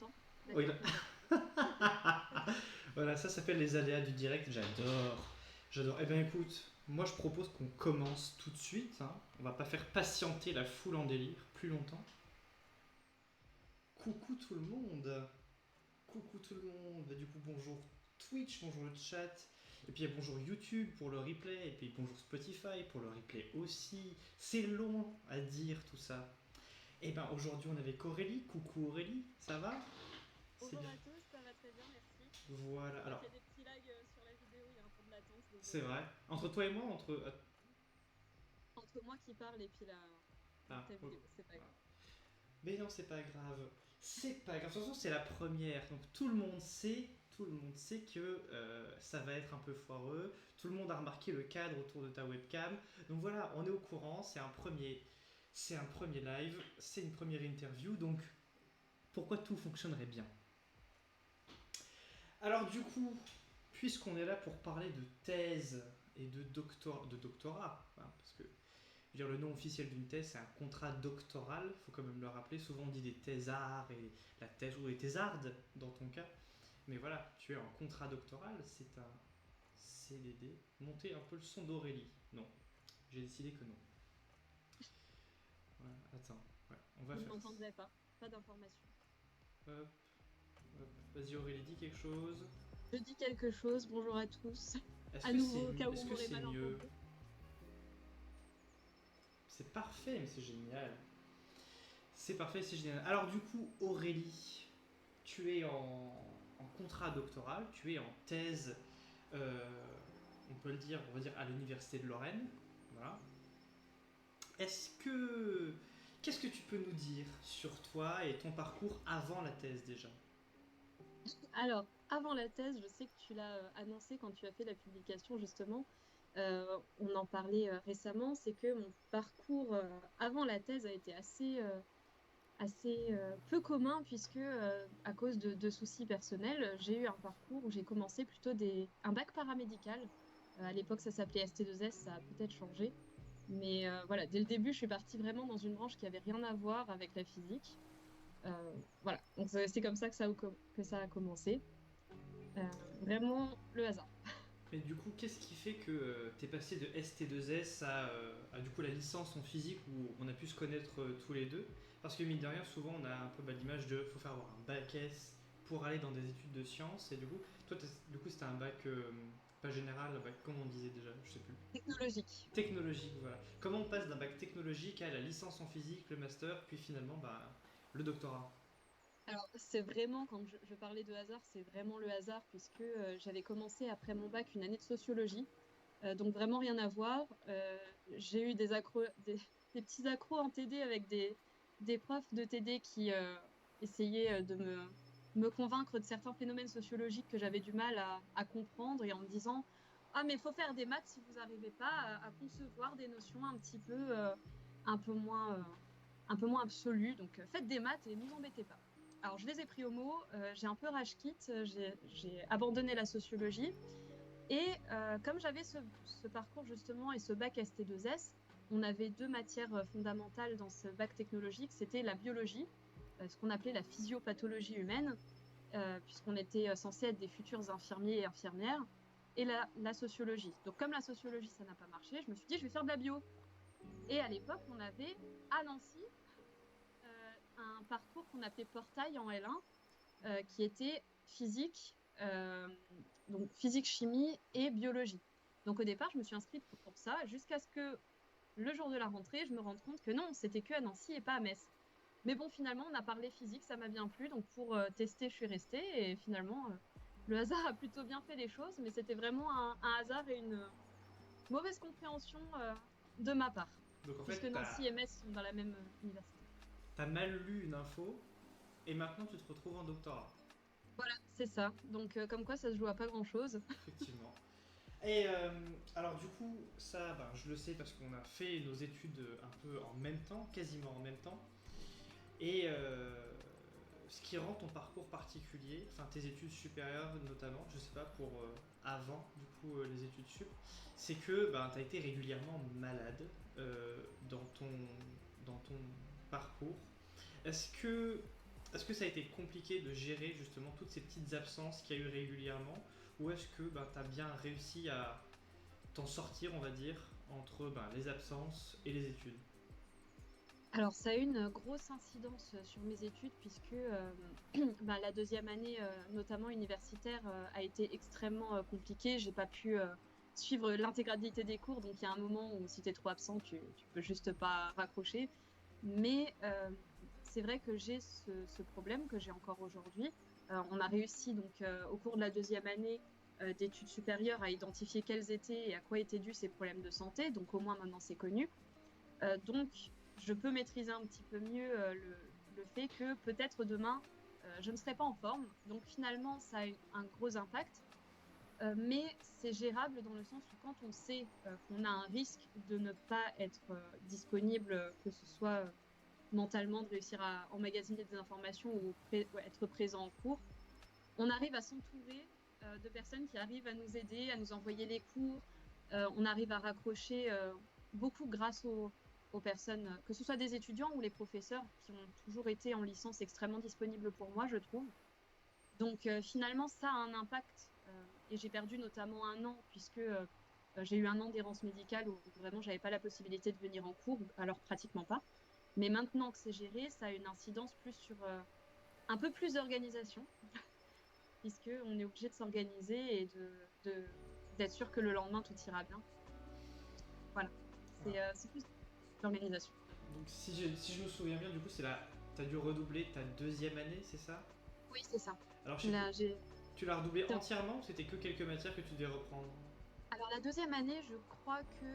longtemps. Oui, D'accord. voilà, ça s'appelle les aléas du direct. J'adore. J'adore. Eh bien, écoute, moi je propose qu'on commence tout de suite, hein. On va pas faire patienter la foule en délire plus longtemps. Coucou tout le monde. Coucou tout le monde. Du coup, bonjour Twitch, bonjour le chat. Et puis bonjour YouTube pour le replay. Et puis bonjour Spotify pour le replay aussi. C'est long à dire tout ça. Et ben aujourd'hui on est avec Aurélie. Coucou Aurélie, ça va? C'est Bonjour bien. à tous, ça va très bien, merci. Voilà. Je vois qu'il Alors, y a des petits lags sur la vidéo, il y a un peu de latence, c'est désolé. vrai. Entre toi et moi, entre. Entre moi qui parle et puis Ah, ta oh, vidéo, c'est pas voilà. grave. Mais non, c'est pas grave. C'est pas grave. De toute façon, c'est la première. Donc tout le monde sait que ça va être un peu foireux. Tout le monde a remarqué le cadre autour de ta webcam. Donc voilà, on est au courant. C'est un premier live. C'est une première interview. Donc pourquoi tout fonctionnerait bien? Alors du coup, puisqu'on est là pour parler de thèse et de doctorat, hein, parce que je veux dire, le nom officiel d'une thèse, c'est un contrat doctoral, faut quand même le rappeler. Souvent on dit des thésards et la thèse, ou des thésardes dans ton cas. Mais voilà, tu es en contrat doctoral, c'est un CDD. Montez un peu le son d'Aurélie. Non, j'ai décidé que non. Voilà, attends, ouais, on va Je faire ça. n'entendrai pas, pas d'informations. Hop, hop. Vas-y Aurélie, dis quelque chose. Je dis quelque chose, bonjour à tous. Est-ce À que c'est nouveau, au cas où est-ce on que m'aurait c'est mal mieux? entendu. C'est parfait, mais c'est génial. C'est parfait, c'est génial. Alors du coup, Aurélie, tu es en contrat doctoral, tu es en thèse, on peut le dire, on va dire à l'université de Lorraine. Voilà. Est-ce que Qu'est-ce que tu peux nous dire sur toi et ton parcours avant la thèse déjà? Alors, avant la thèse, je sais que tu l'as annoncé quand tu as fait la publication, justement. On en parlait récemment, c'est que mon parcours avant la thèse a été assez peu commun puisque à cause de soucis personnels, j'ai eu un parcours où j'ai commencé plutôt un bac paramédical. À l'époque, ça s'appelait ST2S, ça a peut-être changé. Mais voilà, dès le début, je suis partie vraiment dans une branche qui avait rien à voir avec la physique. Voilà, donc c'est comme ça que ça a commencé. Vraiment le hasard. Mais du coup, qu'est-ce qui fait que tu es passé de ST2S à, du coup la licence en physique où on a pu se connaître tous les deux? Parce que mine de rien, souvent on a un peu l'image de faut faire avoir un bac S pour aller dans des études de sciences. Et du coup, toi, du coup, c'était un bac pas général, un bac, comment on disait déjà, je sais plus. Technologique. Technologique, voilà. Comment on passe d'un bac technologique à la licence en physique, le master, puis finalement le doctorat? Alors, c'est vraiment, quand je parlais de hasard, c'est vraiment le hasard, puisque j'avais commencé après mon bac une année de sociologie. Donc vraiment rien à voir. J'ai eu des petits accros en TD avec des profs de TD qui essayaient me convaincre de certains phénomènes sociologiques que j'avais du mal à comprendre et en me disant, ah mais il faut faire des maths si vous n'arrivez pas à concevoir des notions un petit peu un peu moins un peu moins absolues. Donc faites des maths et nous embêtez pas. Alors je les ai pris au mot. J'ai un peu rage quit. J'ai abandonné la sociologie. Et comme j'avais ce parcours justement et ce bac ST2S, on avait deux matières fondamentales dans ce bac technologique. C'était la biologie, ce qu'on appelait la physiopathologie humaine, puisqu'on était censé être des futurs infirmiers et infirmières, et la sociologie. Donc comme la sociologie, ça n'a pas marché, je me suis dit, je vais faire de la bio. Et à l'époque, on avait à Nancy un parcours qu'on appelait portail en L1, qui était physique, donc physique, chimie et biologie. Donc au départ, je me suis inscrite pour ça, jusqu'à ce que le jour de la rentrée, je me rende compte que non, c'était que à Nancy et pas à Metz. Mais bon, finalement, on a parlé physique, ça m'a bien plu, donc pour tester, je suis restée, et finalement, le hasard a plutôt bien fait les choses, mais c'était vraiment un hasard et une mauvaise compréhension de ma part, Donc en puisque fait, Nancy et Metz sont dans la même université. t'as mal lu une info et maintenant tu te retrouves en doctorat. Voilà, c'est ça. Donc comme quoi, ça se joue à pas grand-chose. Effectivement. Et alors du coup, ça, je le sais parce qu'on a fait nos études un peu en même temps, quasiment en même temps. Et ce qui rend ton parcours particulier, enfin tes études supérieures notamment, je sais pas pour avant du coup les études sup, c'est que tu as été régulièrement malade dans ton parcours. Est-ce que est-ce que ça a été compliqué de gérer justement toutes ces petites absences qu'il y a eu régulièrement, ou est-ce que tu as bien réussi à t'en sortir, on va dire, entre les absences et les études? Alors, ça a eu une grosse incidence sur mes études puisque la deuxième année, notamment universitaire, a été extrêmement compliquée. J'ai pas pu suivre l'intégralité des cours, donc il y a un moment où si tu es trop absent, tu peux juste pas raccrocher. Mais c'est vrai que j'ai ce problème que j'ai encore aujourd'hui. On a réussi donc au cours de la deuxième année d'études supérieures à identifier quels étaient et à quoi étaient dus ces problèmes de santé. Donc au moins maintenant c'est connu. Donc, je peux maîtriser un petit peu mieux le fait que peut-être demain, je ne serai pas en forme. Donc, finalement, ça a eu un gros impact. Mais c'est gérable dans le sens où quand on sait qu'on a un risque de ne pas être disponible, que ce soit mentalement, de réussir à emmagasiner des informations ou être présent en cours, on arrive à s'entourer de personnes qui arrivent à nous aider, à nous envoyer les cours. On arrive à raccrocher beaucoup grâce aux personnes, que ce soit des étudiants ou les professeurs qui ont toujours été en licence extrêmement disponibles pour moi, je trouve. Donc finalement, ça a un impact et j'ai perdu notamment un an puisque j'ai eu un an d'errance médicale où vraiment j'avais pas la possibilité de venir en cours, alors pratiquement pas. Mais maintenant que c'est géré, ça a une incidence plus sur un peu plus d'organisation puisqu'on est obligé de s'organiser et d'être sûr que le lendemain tout ira bien. Voilà, Voilà. c'est plus l'organisation. Donc si je me souviens bien, du coup, t'as dû redoubler ta deuxième année, c'est ça? Oui, c'est ça. Alors je sais plus, Là, j'ai... tu l'as redoublé entièrement ou c'était que quelques matières que tu devais reprendre? Alors la deuxième année, je crois que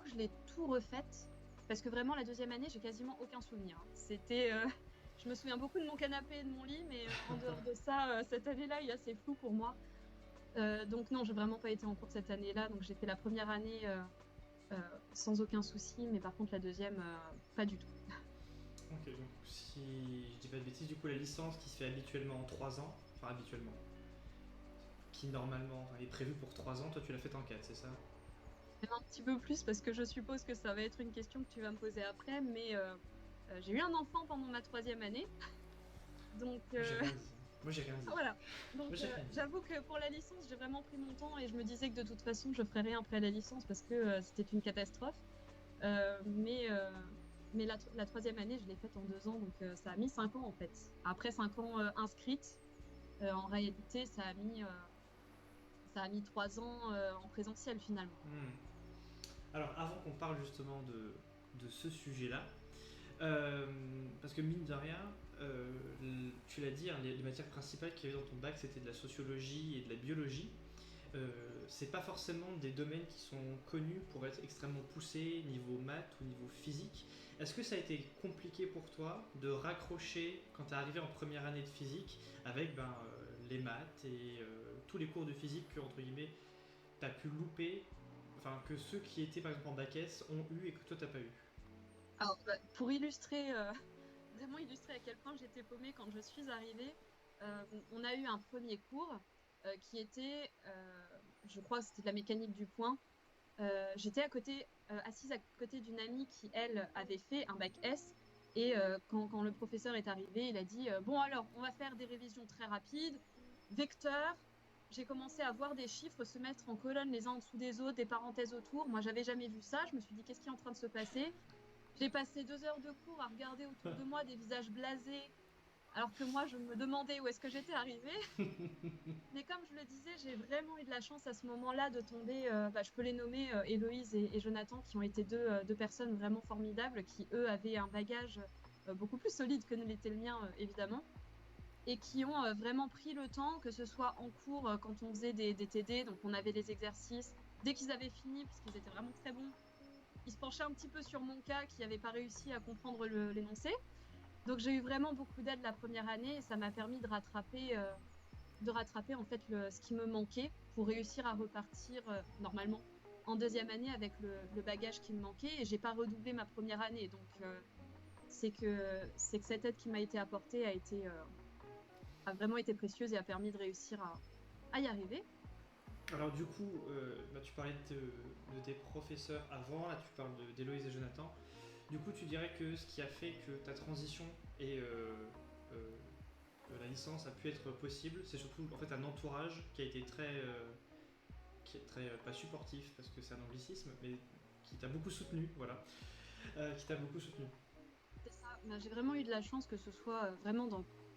je l'ai tout refaite parce que vraiment la deuxième année, j'ai quasiment aucun souvenir. Je me souviens beaucoup de mon canapé et de mon lit, mais en dehors de ça, cette année-là est assez floue pour moi. Donc non, j'ai vraiment pas été en cours cette année-là. Donc j'ai fait la première année sans aucun souci, mais par contre la deuxième, pas du tout. Ok, donc si je dis pas de bêtises, du coup la licence qui se fait habituellement en 3 ans, enfin habituellement, qui normalement est prévue pour 3 ans, toi tu l'as faite en 4, c'est ça? Même un petit peu plus parce que je suppose que ça va être une question que tu vas me poser après, mais j'ai eu un enfant pendant ma troisième année. Donc Moi j'ai rien dit. Moi j'ai rien dit. voilà. Donc Moi j'ai rien dit. j'avoue que pour la licence, j'ai vraiment pris mon temps et je me disais que de toute façon, je ferais rien après la licence parce que c'était une catastrophe. Mais la troisième année, je l'ai faite en 2 ans, donc ça a mis 5 ans en fait. Après 5 ans inscrite, en réalité, ça a mis 3 ans en présentiel finalement. Hmm. Alors avant qu'on parle justement de ce sujet-là, parce que mine de rien, tu l'as dit, hein, les matières principales qu'il y avait dans ton bac c'était de la sociologie et de la biologie. C'est pas forcément des domaines qui sont connus pour être extrêmement poussés niveau maths ou niveau physique. Est-ce que ça a été compliqué pour toi de raccrocher quand tu es arrivé en première année de physique avec les maths et tous les cours de physique que entre guillemets tu as pu louper, enfin que ceux qui étaient par exemple en bac S ont eu et que toi t'as pas eu? Alors, pour illustrer, vraiment illustrer à quel point j'étais paumée quand je suis arrivée, on a eu un premier cours qui était, je crois que c'était de la mécanique du point. J'étais assise à côté d'une amie qui, elle, avait fait un bac S. Et quand le professeur est arrivé, il a dit bon, alors, on va faire des révisions très rapides. Vecteur, j'ai commencé à voir des chiffres se mettre en colonne les uns en dessous des autres, des parenthèses autour. Moi, j'avais jamais vu ça. Je me suis dit qu'est-ce qui est en train de se passer? J'ai passé 2 heures de cours à regarder autour de moi des visages blasés, alors que moi, je me demandais où est-ce que j'étais arrivée. Mais comme je le disais, j'ai vraiment eu de la chance à ce moment-là de tomber, je peux les nommer, Héloïse et Jonathan, qui ont été deux personnes vraiment formidables, qui, eux, avaient un bagage beaucoup plus solide que ne l'était le mien, évidemment, et qui ont vraiment pris le temps, que ce soit en cours, quand on faisait des TD, donc on avait les exercices, dès qu'ils avaient fini, parce qu'ils étaient vraiment très bons, ils se penchaient un petit peu sur mon cas, qui n'avait pas réussi à comprendre l'énoncé. Donc j'ai eu vraiment beaucoup d'aide la première année et ça m'a permis de rattraper en fait ce qui me manquait pour réussir à repartir normalement en deuxième année avec le bagage qui me manquait et j'ai pas redoublé ma première année. Donc c'est que cette aide qui m'a été apportée a vraiment été précieuse et a permis de réussir à y arriver. Alors du coup, tu parlais de tes professeurs avant, là tu parles d'Héloïse et Jonathan. Du coup, tu dirais que ce qui a fait que ta transition et la licence a pu être possible. C'est surtout en fait un entourage qui a été pas supportif parce que c'est un anglicisme, mais qui t'a beaucoup soutenu, voilà, qui t'a beaucoup soutenu. C'est ça. Ben, j'ai vraiment eu de la chance que ce soit vraiment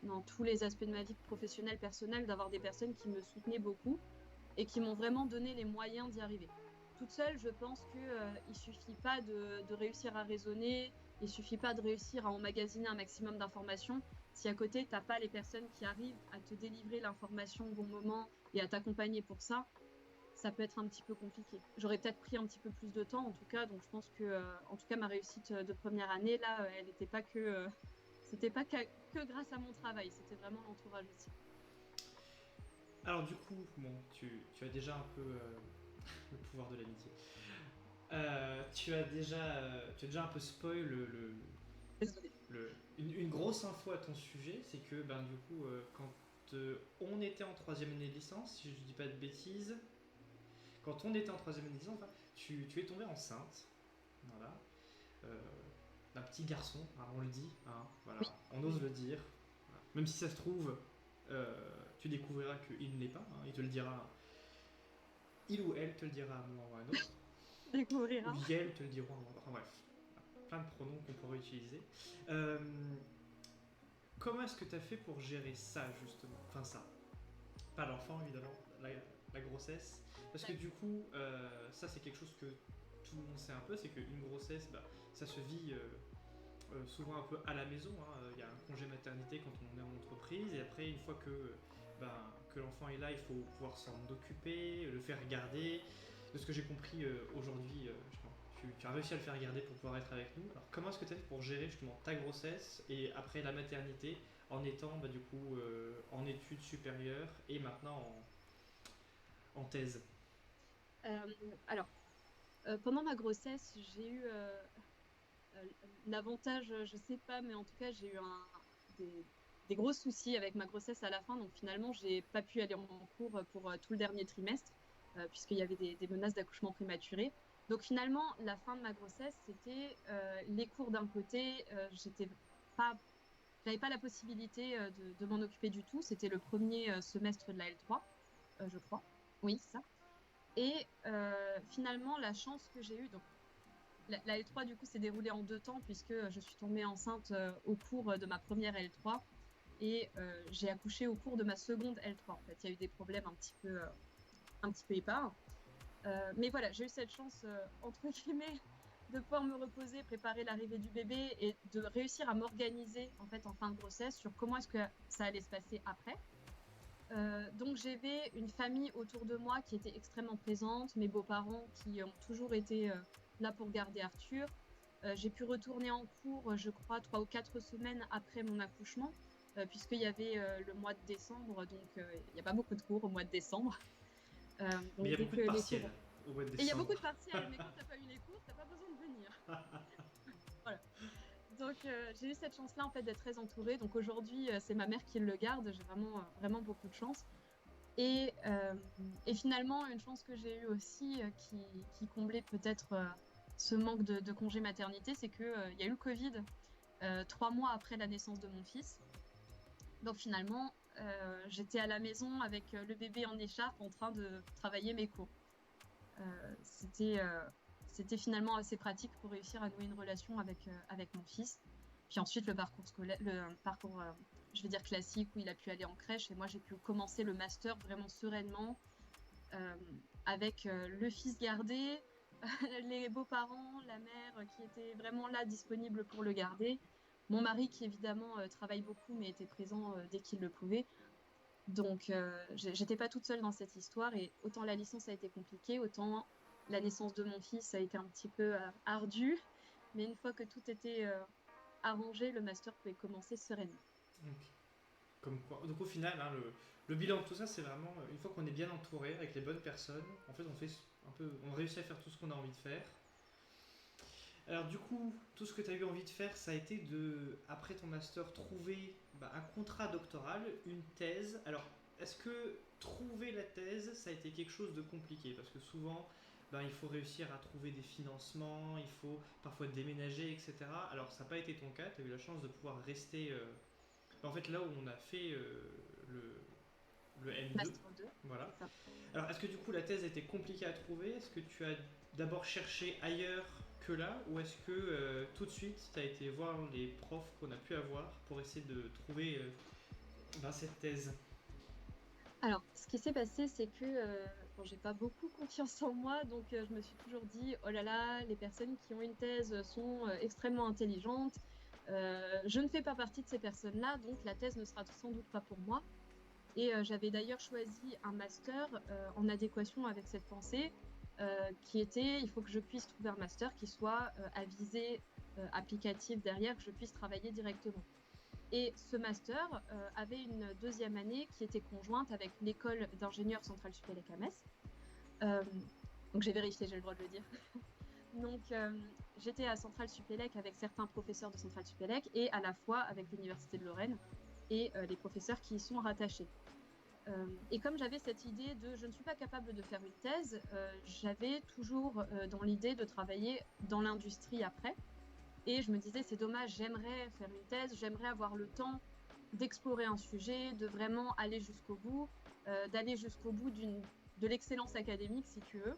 dans tous les aspects de ma vie professionnelle, personnelle, d'avoir des personnes qui me soutenaient beaucoup et qui m'ont vraiment donné les moyens d'y arriver. Toute seule, je pense que il suffit pas de réussir à raisonner, il suffit pas de réussir à emmagasiner un maximum d'informations. Si à côté, t'as pas les personnes qui arrivent à te délivrer l'information au bon moment et à t'accompagner pour ça, ça peut être un petit peu compliqué. J'aurais peut-être pris un petit peu plus de temps, en tout cas. Donc, je pense que, en tout cas, ma réussite de première année, là, elle n'était pas c'était pas que grâce à mon travail. C'était vraiment l'entourage aussi. Alors du coup, bon, tu as déjà un peu le pouvoir de l'amitié. Tu as déjà un peu spoil Désolée. une grosse info à ton sujet, c'est que ben du coup, quand on était en troisième année de licence, si je dis pas de bêtises, quand on était en troisième année de licence, enfin, tu es tombée enceinte, voilà, euh, d'un petit garçon, hein, on le dit, hein, Oui, voilà, on ose oui. le dire, voilà. Même si ça se trouve, tu découvriras qu'il ne l'est pas, hein, il te le dira, il ou elle te le dira à un moment ou à un autre, ou Découvrira. Yel te le diront, enfin bref, plein de pronoms qu'on pourrait utiliser. Euh, Comment est-ce que tu as fait pour gérer ça justement? Enfin ça, pas l'enfant évidemment, la grossesse. Parce que du coup, ça c'est quelque chose que tout le monde sait un peu, c'est qu'une grossesse, bah, ça se vit souvent un peu à la maison, hein. Il y a un congé maternité quand on est en entreprise, et après une fois ben, que l'enfant est là, il faut pouvoir s'en occuper, le faire garder. De ce que j'ai compris aujourd'hui, tu as réussi à le faire garder pour pouvoir être avec nous. Alors comment est-ce que tu as fait pour gérer justement ta grossesse et après la maternité en étant bah, du coup en études supérieures et maintenant en thèse? Euh, alors, pendant ma grossesse, j'ai eu euh, l'avantage, je sais pas, mais en tout cas, j'ai eu des, des gros soucis avec ma grossesse à la fin. Donc finalement, j'ai pas pu aller en cours pour tout le dernier trimestre, puisqu'il y avait des menaces d'accouchement prématuré. Donc finalement, la fin de ma grossesse, c'était les cours d'un côté. Pas, J'avais pas la possibilité de m'en occuper du tout. C'était le premier semestre de la L3, je crois. Oui, c'est ça. Et finalement, la chance que j'ai eue, donc la L3, du coup, s'est déroulée en 2 temps, puisque je suis tombée enceinte au cours de ma première L3 et j'ai accouché au cours de ma seconde L3. En fait, il y a eu des problèmes un petit peu épars. Mais voilà, j'ai eu cette chance, entre guillemets, de pouvoir me reposer, préparer l'arrivée du bébé et de réussir à m'organiser en fait en fin de grossesse sur comment est-ce que ça allait se passer après. Donc j'avais une famille autour de moi qui était extrêmement présente, mes beaux-parents qui ont toujours été là pour garder Arthur. J'ai pu retourner en cours, je crois, 3 ou 4 semaines après mon accouchement, puisqu'il y avait le mois de décembre, donc il n'y a pas beaucoup de cours au mois de décembre. Mais il Donc y a dès beaucoup que de les partiels cours... au mois de Et il y a décembre. beaucoup de partiels, mais quand t'as pas eu les cours, t'as pas besoin de venir. Voilà. Donc j'ai eu cette chance-là en fait d'être très entourée. Donc aujourd'hui, c'est ma mère qui le garde. J'ai vraiment, vraiment beaucoup de chance. Et, euh, et finalement, une chance que j'ai eue aussi, qui comblait peut-être ce manque de congé maternité, c'est que, il y a eu le Covid 3 mois après la naissance de mon fils. Donc finalement, j'étais à la maison avec le bébé en écharpe en train de travailler mes cours. C'était finalement assez pratique pour réussir à nouer une relation avec mon fils. Puis ensuite, le parcours scolaire, le parcours, je vais dire classique, où il a pu aller en crèche. Et moi, j'ai pu commencer le master vraiment sereinement, euh, avec le fils gardé, les beaux-parents, la mère qui était vraiment là, disponible pour le garder. Mon mari qui, évidemment, travaille beaucoup, mais était présent dès qu'il le pouvait. Donc, j'étais pas toute seule dans cette histoire et autant la licence a été compliquée, autant la naissance de mon fils a été un petit peu ardue. Mais une fois que tout était arrangé, le master pouvait commencer sereinement. Donc, comme quoi. Donc au final, hein, le bilan de tout ça, c'est vraiment une fois qu'on est bien entouré avec les bonnes personnes, en fait, on réussit à faire tout ce qu'on a envie de faire. Alors du coup, tout ce que tu as eu envie de faire, ça a été de, après ton master, trouver bah, un contrat doctoral, une thèse. Alors, est-ce que trouver la thèse, ça a été quelque chose de compliqué? Parce que souvent, il faut réussir à trouver des financements, il faut parfois déménager, etc. Alors ça n'a pas été ton cas, tu as eu la chance de pouvoir rester en fait là où on a fait le M2. Master 2, Voilà. c'est ça. Alors est-ce que du coup la thèse était compliquée à trouver? Est-ce que tu as d'abord cherché ailleurs que là? Ou est-ce que tout de suite tu as été voir les profs qu'on a pu avoir pour essayer de trouver cette thèse? Alors, ce qui s'est passé, c'est que bon, j'ai pas beaucoup confiance en moi, donc je me suis toujours dit, oh là là, les personnes qui ont une thèse sont extrêmement intelligentes. Je ne fais pas partie de ces personnes-là, donc la thèse ne sera sans doute pas pour moi. Et j'avais d'ailleurs choisi un master en adéquation avec cette pensée, qui était, il faut que je puisse trouver un master qui soit à visée applicative derrière, que je puisse travailler directement. Et ce master avait une deuxième année qui était conjointe avec l'école d'ingénieurs Centrale Supélec à Metz. Euh, donc j'ai vérifié, j'ai le droit de le dire. Donc j'étais à Centrale Supélec avec certains professeurs de Centrale Supélec et à la fois avec l'Université de Lorraine et les professeurs qui y sont rattachés. Et comme j'avais cette idée de je ne suis pas capable de faire une thèse, j'avais toujours dans l'idée de travailler dans l'industrie après. Et je me disais, c'est dommage, j'aimerais faire une thèse, j'aimerais avoir le temps d'explorer un sujet, de vraiment aller jusqu'au bout, d'aller jusqu'au bout de l'excellence académique, si tu veux.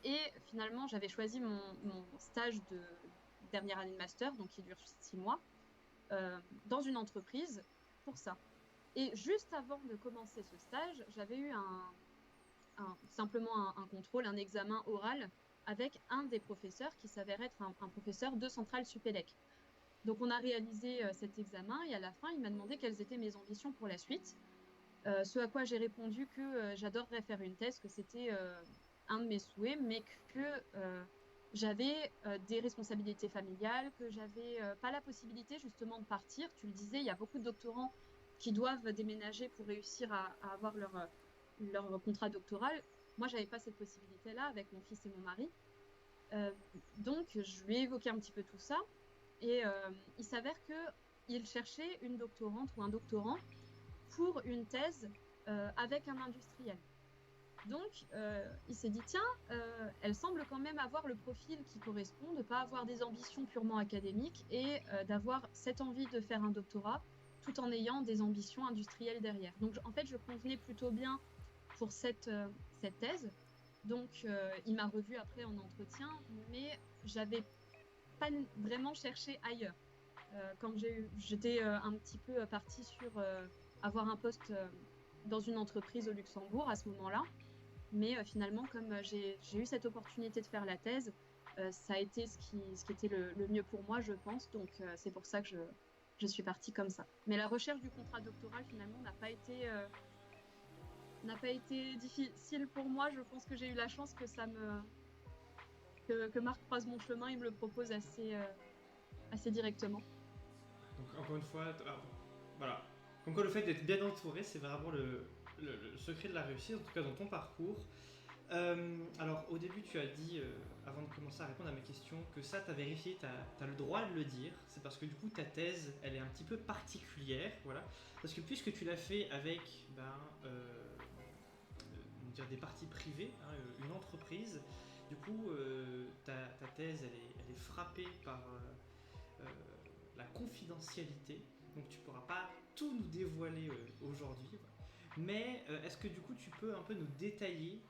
Et finalement, j'avais choisi mon stage de dernière année de master, donc qui dure 6 mois, dans une entreprise pour ça. Et juste avant de commencer ce stage, j'avais eu simplement un contrôle, un examen oral avec un des professeurs qui s'avère être un professeur de Centrale Supélec. Donc on a réalisé cet examen et à la fin, il m'a demandé quelles étaient mes ambitions pour la suite. Ce à quoi j'ai répondu que j'adorerais faire une thèse, que c'était un de mes souhaits, mais que j'avais des responsabilités familiales, que j'avais pas la possibilité justement de partir. Tu le disais, il y a beaucoup de doctorants qui doivent déménager pour réussir à avoir leur contrat doctoral. Moi, j'avais pas cette possibilité-là avec mon fils et mon mari. Donc, je lui ai évoqué un petit peu tout ça. Et il s'avère qu'il cherchait une doctorante ou un doctorant pour une thèse avec un industriel. Donc, il s'est dit, tiens, elle semble quand même avoir le profil qui correspond, de ne pas avoir des ambitions purement académiques et d'avoir cette envie de faire un doctorat tout en ayant des ambitions industrielles derrière. Donc, en fait, je convenais plutôt bien pour cette thèse. Donc, il m'a revue après en entretien, mais j'avais pas vraiment cherché ailleurs. Quand j'étais un petit peu partie sur avoir un poste dans une entreprise au Luxembourg à ce moment-là. Mais finalement, comme j'ai eu cette opportunité de faire la thèse, ça a été ce qui était le mieux pour moi, je pense. Donc, c'est pour ça que je suis partie comme ça. Mais la recherche du contrat doctoral, finalement, n'a pas été difficile pour moi. Je pense que j'ai eu la chance que Marc croise mon chemin et me le propose assez directement. Donc encore une fois, voilà. Comme quoi le fait d'être bien entouré, c'est vraiment le secret de la réussite, en tout cas dans ton parcours. Alors au début tu as dit, avant de commencer à répondre à mes questions, que ça t'as vérifié, t'as le droit de le dire. C'est parce que du coup ta thèse, elle est un petit peu particulière, voilà. Parce que puisque tu l'as fait avec dire des parties privées, hein, une entreprise, du coup ta thèse elle est frappée par la confidentialité. Donc tu pourras pas tout nous dévoiler aujourd'hui. Mais est-ce que du coup tu peux un peu nous détailler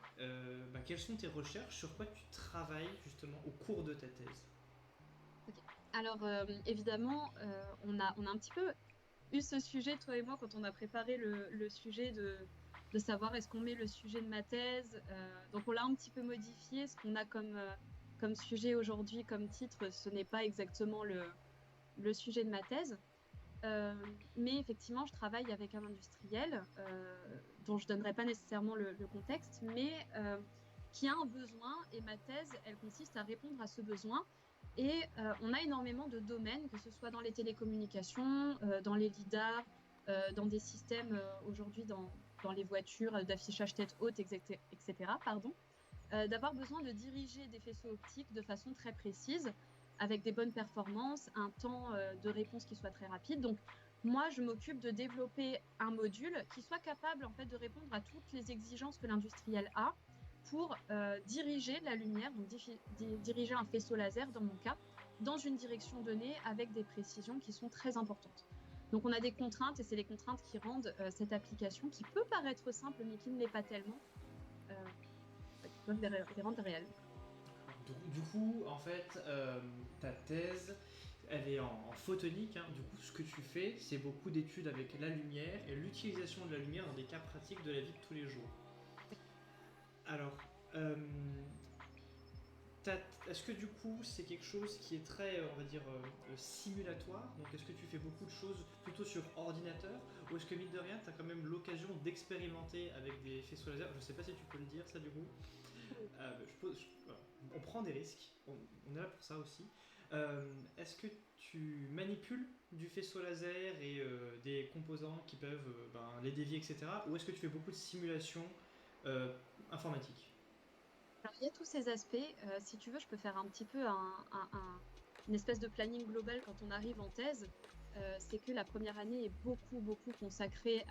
quelles sont tes recherches, sur quoi tu travailles justement au cours de ta thèse? Ok. Alors, évidemment, on a un petit peu eu ce sujet, toi et moi, quand on a préparé le sujet de savoir est-ce qu'on met le sujet de ma thèse. Donc, on l'a un petit peu modifié. Ce qu'on a comme sujet aujourd'hui, comme titre, ce n'est pas exactement le sujet de ma thèse. Mais effectivement, je travaille avec un industriel dont je ne donnerai pas nécessairement le contexte, mais qui a un besoin et ma thèse, elle consiste à répondre à ce besoin. Et on a énormément de domaines, que ce soit dans les télécommunications, dans les lidars, dans des systèmes aujourd'hui dans les voitures d'affichage tête haute, etc. Pardon, d'avoir besoin de diriger des faisceaux optiques de façon très précise, avec des bonnes performances, un temps de réponse qui soit très rapide. Donc, moi, je m'occupe de développer un module qui soit capable en fait de répondre à toutes les exigences que l'industriel a, pour diriger la lumière, donc diriger un faisceau laser dans mon cas, dans une direction donnée avec des précisions qui sont très importantes. Donc on a des contraintes et c'est les contraintes qui rendent cette application, qui peut paraître simple mais qui ne l'est pas tellement, qui peuvent les rendre réelles. Du coup, en fait, ta thèse, elle est en photonique. Hein. Du coup, ce que tu fais, c'est beaucoup d'études avec la lumière et l'utilisation de la lumière dans des cas pratiques de la vie de tous les jours. Alors, est-ce que du coup, c'est quelque chose qui est très, on va dire, simulatoire? Donc, est-ce que tu fais beaucoup de choses plutôt sur ordinateur? Ou est-ce que, mine de rien, tu as quand même l'occasion d'expérimenter avec des faisceaux laser? Je sais pas si tu peux le dire, ça, du coup. Voilà. On prend des risques, on est là pour ça aussi. Est-ce que tu manipules du faisceau laser et des composants qui peuvent les dévier, etc. Ou est-ce que tu fais beaucoup de simulations informatiques? Alors, il y a tous ces aspects. Si tu veux, je peux faire un petit peu une espèce de planning global quand on arrive en thèse. C'est que la première année est beaucoup, beaucoup consacrée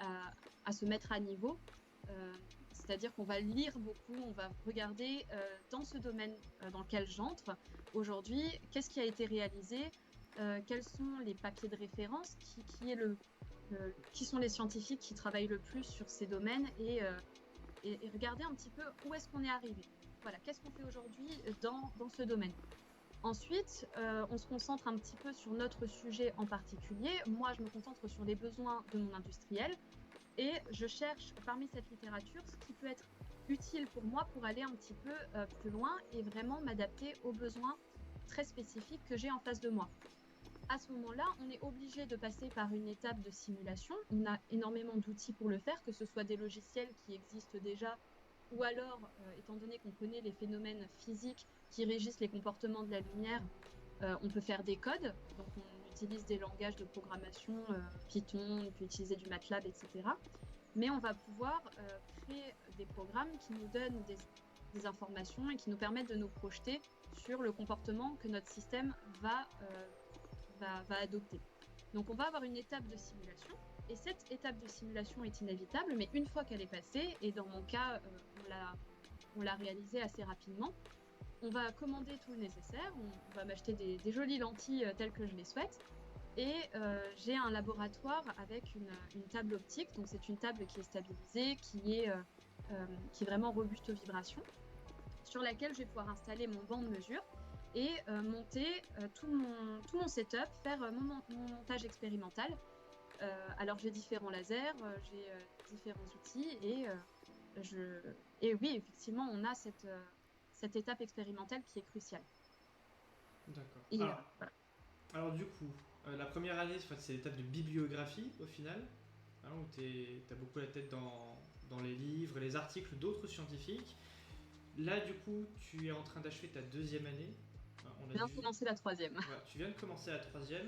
à se mettre à niveau. C'est-à-dire qu'on va lire beaucoup, on va regarder dans ce domaine dans lequel j'entre aujourd'hui, qu'est-ce qui a été réalisé, quels sont les papiers de référence, qui sont les scientifiques qui travaillent le plus sur ces domaines et regarder un petit peu où est-ce qu'on est arrivé. Voilà, qu'est-ce qu'on fait aujourd'hui dans ce domaine. Ensuite, on se concentre un petit peu sur notre sujet en particulier. Moi, je me concentre sur les besoins de mon industriel et je cherche parmi cette littérature ce qui peut être utile pour moi pour aller un petit peu plus loin et vraiment m'adapter aux besoins très spécifiques que j'ai en face de moi. À ce moment-là, on est obligé de passer par une étape de simulation. On a énormément d'outils pour le faire, que ce soit des logiciels qui existent déjà ou alors, étant donné qu'on connaît les phénomènes physiques qui régissent les comportements de la lumière, on peut faire des codes. Donc, on utilise des langages de programmation, Python, on peut utiliser du MATLAB, etc. Mais on va pouvoir créer des programmes qui nous donnent des informations et qui nous permettent de nous projeter sur le comportement que notre système va adopter. Donc, on va avoir une étape de simulation. Et cette étape de simulation est inévitable, mais une fois qu'elle est passée, et dans mon cas, on l'a réalisée assez rapidement, on va commander tout le nécessaire, on va m'acheter des jolies lentilles telles que je les souhaite, et j'ai un laboratoire avec une table optique, donc c'est une table qui est stabilisée, qui est vraiment robuste aux vibrations, sur laquelle je vais pouvoir installer mon banc de mesure et monter tout mon setup, faire mon montage expérimental. Alors j'ai différents lasers, j'ai différents outils et oui, effectivement, on a cette étape expérimentale qui est cruciale. D'accord. Et Alors, voilà. alors du coup, la première année, c'est l'étape de bibliographie au final, hein, où tu as beaucoup la tête dans les livres, les articles d'autres scientifiques. Là, du coup, tu es en train d'achever ta deuxième année. Je viens de commencer la troisième. Voilà, tu viens de commencer la troisième.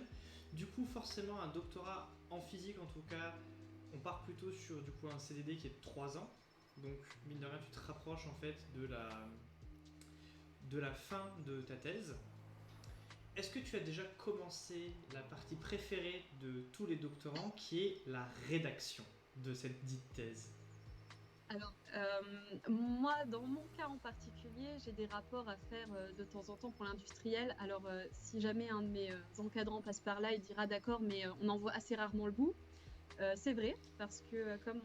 Du coup, forcément, un doctorat en physique, en tout cas, on part plutôt sur du coup un CDD qui est de 3 ans. Donc, mine de rien, tu te rapproches en fait de la fin de ta thèse. Est-ce que tu as déjà commencé la partie préférée de tous les doctorants, qui est la rédaction de cette dite thèse? Alors, moi, dans mon cas en particulier, j'ai des rapports à faire de temps en temps pour l'industriel. Alors, si jamais un de mes encadrants passe par là, il dira d'accord, mais on en voit assez rarement le bout. C'est vrai, parce que comme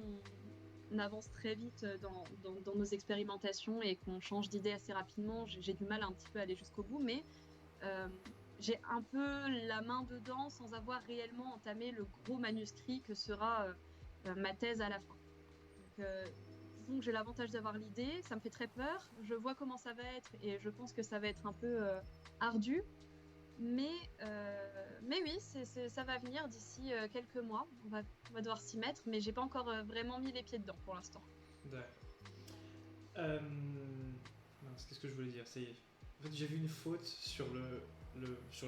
on avance très vite dans nos expérimentations et qu'on change d'idée assez rapidement, j'ai du mal un petit peu à aller jusqu'au bout, mais euh, j'ai un peu la main dedans sans avoir réellement entamé le gros manuscrit que sera ma thèse à la fin. Donc, disons que j'ai l'avantage d'avoir l'idée, ça me fait très peur, je vois comment ça va être et je pense que ça va être un peu ardu, mais oui, ça va venir d'ici quelques mois, on va devoir s'y mettre, mais j'ai pas encore vraiment mis les pieds dedans pour l'instant. D'accord. Qu'est-ce que je voulais dire? En fait, j'ai vu une faute sur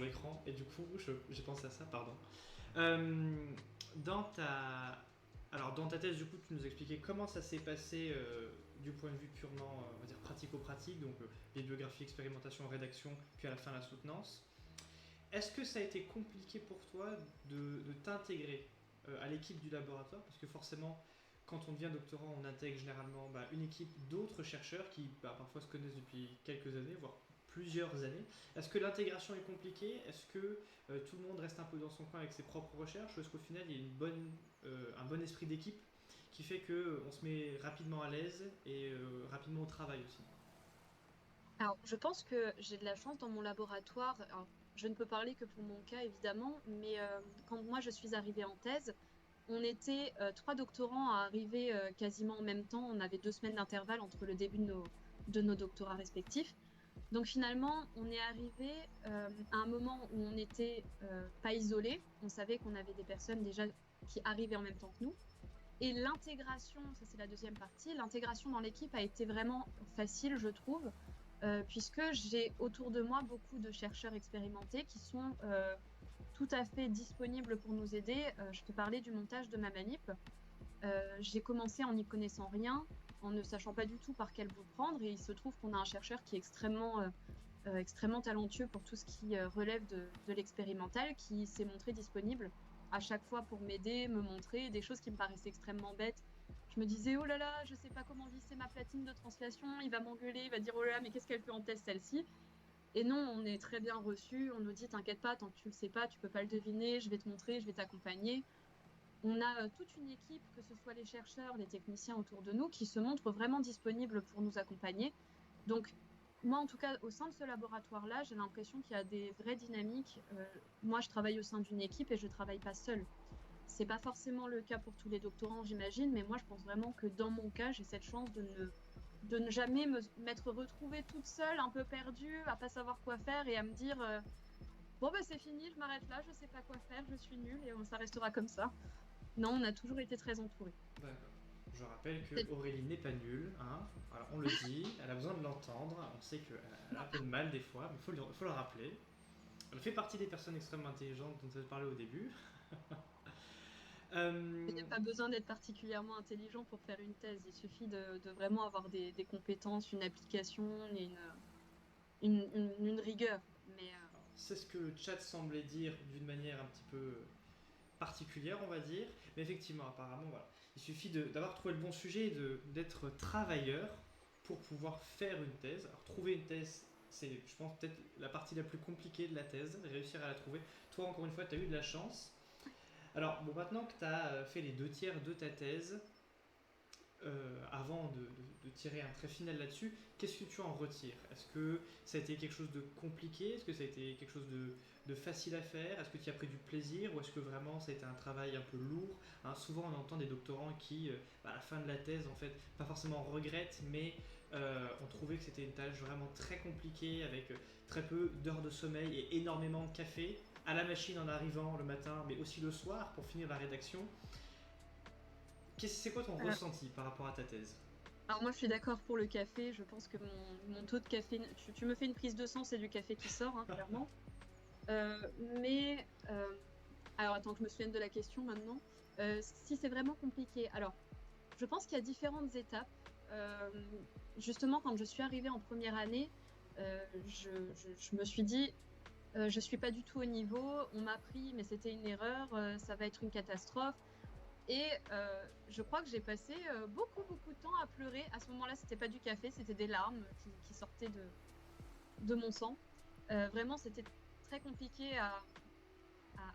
l'écran et du coup, j'ai pensé à ça, pardon. Euh, dans ta... Alors, dans ta thèse, du coup, tu nous expliquais comment ça s'est passé du point de vue purement, on va dire, pratico-pratique, donc bibliographie, expérimentation, rédaction, puis à la fin la soutenance. Est-ce que ça a été compliqué pour toi de t'intégrer à l'équipe du laboratoire? Parce que forcément, quand on devient doctorant, on intègre généralement une équipe d'autres chercheurs qui parfois se connaissent depuis quelques années, voire plusieurs années. Est-ce que l'intégration est compliquée? Est-ce que tout le monde reste un peu dans son coin avec ses propres recherches? Ou est-ce qu'au final, il y a un bon esprit d'équipe qui fait qu'on se met rapidement à l'aise et rapidement au travail aussi? Alors, je pense que j'ai de la chance dans mon laboratoire. Alors, je ne peux parler que pour mon cas, évidemment, mais quand moi je suis arrivée en thèse, on était trois doctorants à arriver quasiment en même temps. On avait 2 semaines d'intervalle entre le début de nos doctorats respectifs. Donc finalement, on est arrivé à un moment où on n'était pas isolés. On savait qu'on avait des personnes déjà qui arrivaient en même temps que nous. Et l'intégration, ça c'est la deuxième partie, l'intégration dans l'équipe a été vraiment facile, je trouve, puisque j'ai autour de moi beaucoup de chercheurs expérimentés qui sont tout à fait disponibles pour nous aider. Je te parlais du montage de ma manip. J'ai commencé en n'y connaissant rien, en ne sachant pas du tout par quel bout prendre, et il se trouve qu'on a un chercheur qui est extrêmement talentueux pour tout ce qui relève de l'expérimental, qui s'est montré disponible à chaque fois pour m'aider, me montrer des choses qui me paraissaient extrêmement bêtes. Je me disais, oh là là, je sais pas comment visser ma platine de translation, il va m'engueuler, il va dire, oh là là, mais qu'est-ce qu'elle fait en test celle-ci? Et non, on est très bien reçu, on nous dit, t'inquiète pas, tant que tu le sais pas, tu peux pas le deviner, je vais te montrer, je vais t'accompagner. On a toute une équipe, que ce soit les chercheurs, les techniciens autour de nous, qui se montrent vraiment disponibles pour nous accompagner. Donc, moi, en tout cas, au sein de ce laboratoire-là, j'ai l'impression qu'il y a des vraies dynamiques. Moi, je travaille au sein d'une équipe et je ne travaille pas seule. C'est pas forcément le cas pour tous les doctorants, j'imagine, mais moi, je pense vraiment que dans mon cas, j'ai cette chance de ne jamais m'être retrouvée toute seule, un peu perdue, à pas savoir quoi faire et à me dire bon, bah, c'est fini, je m'arrête là, je sais pas quoi faire, je suis nulle et ça restera comme ça. Non, on a toujours été très entourés. D'accord. Je rappelle que Aurélie n'est pas nulle, hein. Alors, on le dit, elle a besoin de l'entendre. On sait qu'elle a un peu de mal des fois, mais il faut le rappeler. Elle fait partie des personnes extrêmement intelligentes dont tu as parlé au début. Il n'y a pas besoin d'être particulièrement intelligent pour faire une thèse. Il suffit de vraiment avoir des compétences, une application et une rigueur. Mais C'est ce que le chat semblait dire d'une manière un petit peu particulière, on va dire. Mais effectivement, apparemment, voilà. Il suffit d'avoir trouvé le bon sujet et d'être travailleur pour pouvoir faire une thèse. Alors, trouver une thèse, c'est, je pense, peut-être la partie la plus compliquée de la thèse, réussir à la trouver. Toi, encore une fois, tu as eu de la chance. Alors, bon, maintenant que tu as fait les 2 tiers de ta thèse, avant de tirer un trait final là-dessus, qu'est-ce que tu en retires? Est-ce que ça a été quelque chose de compliqué? Est-ce que ça a été quelque chose de facile à faire? Est-ce que tu as pris du plaisir? Ou est-ce que vraiment ça a été un travail un peu lourd, hein? Souvent on entend des doctorants qui, à la fin de la thèse, en fait, pas forcément regrettent, mais ont trouvé que c'était une tâche vraiment très compliquée, avec très peu d'heures de sommeil et énormément de café, à la machine en arrivant le matin, mais aussi le soir pour finir la rédaction. C'est quoi ton euh, ressenti par rapport à ta thèse? alors moi, je suis d'accord pour le café. Je pense que mon taux de café, tu me fais une prise de sang, c'est du café qui sort, hein, clairement. Mais alors attends que je me souvienne de la question maintenant. Si c'est vraiment compliqué. Alors, je pense qu'il y a différentes étapes. Euh, Justement, quand je suis arrivée en première année, je me suis dit, je suis pas du tout au niveau. On m'a pris, mais c'était une erreur. Ça va être une catastrophe. Et je crois que j'ai passé beaucoup de temps à pleurer. À ce moment-là, c'était pas du café, c'était des larmes qui sortaient de mon sang. Vraiment, c'était très compliqué à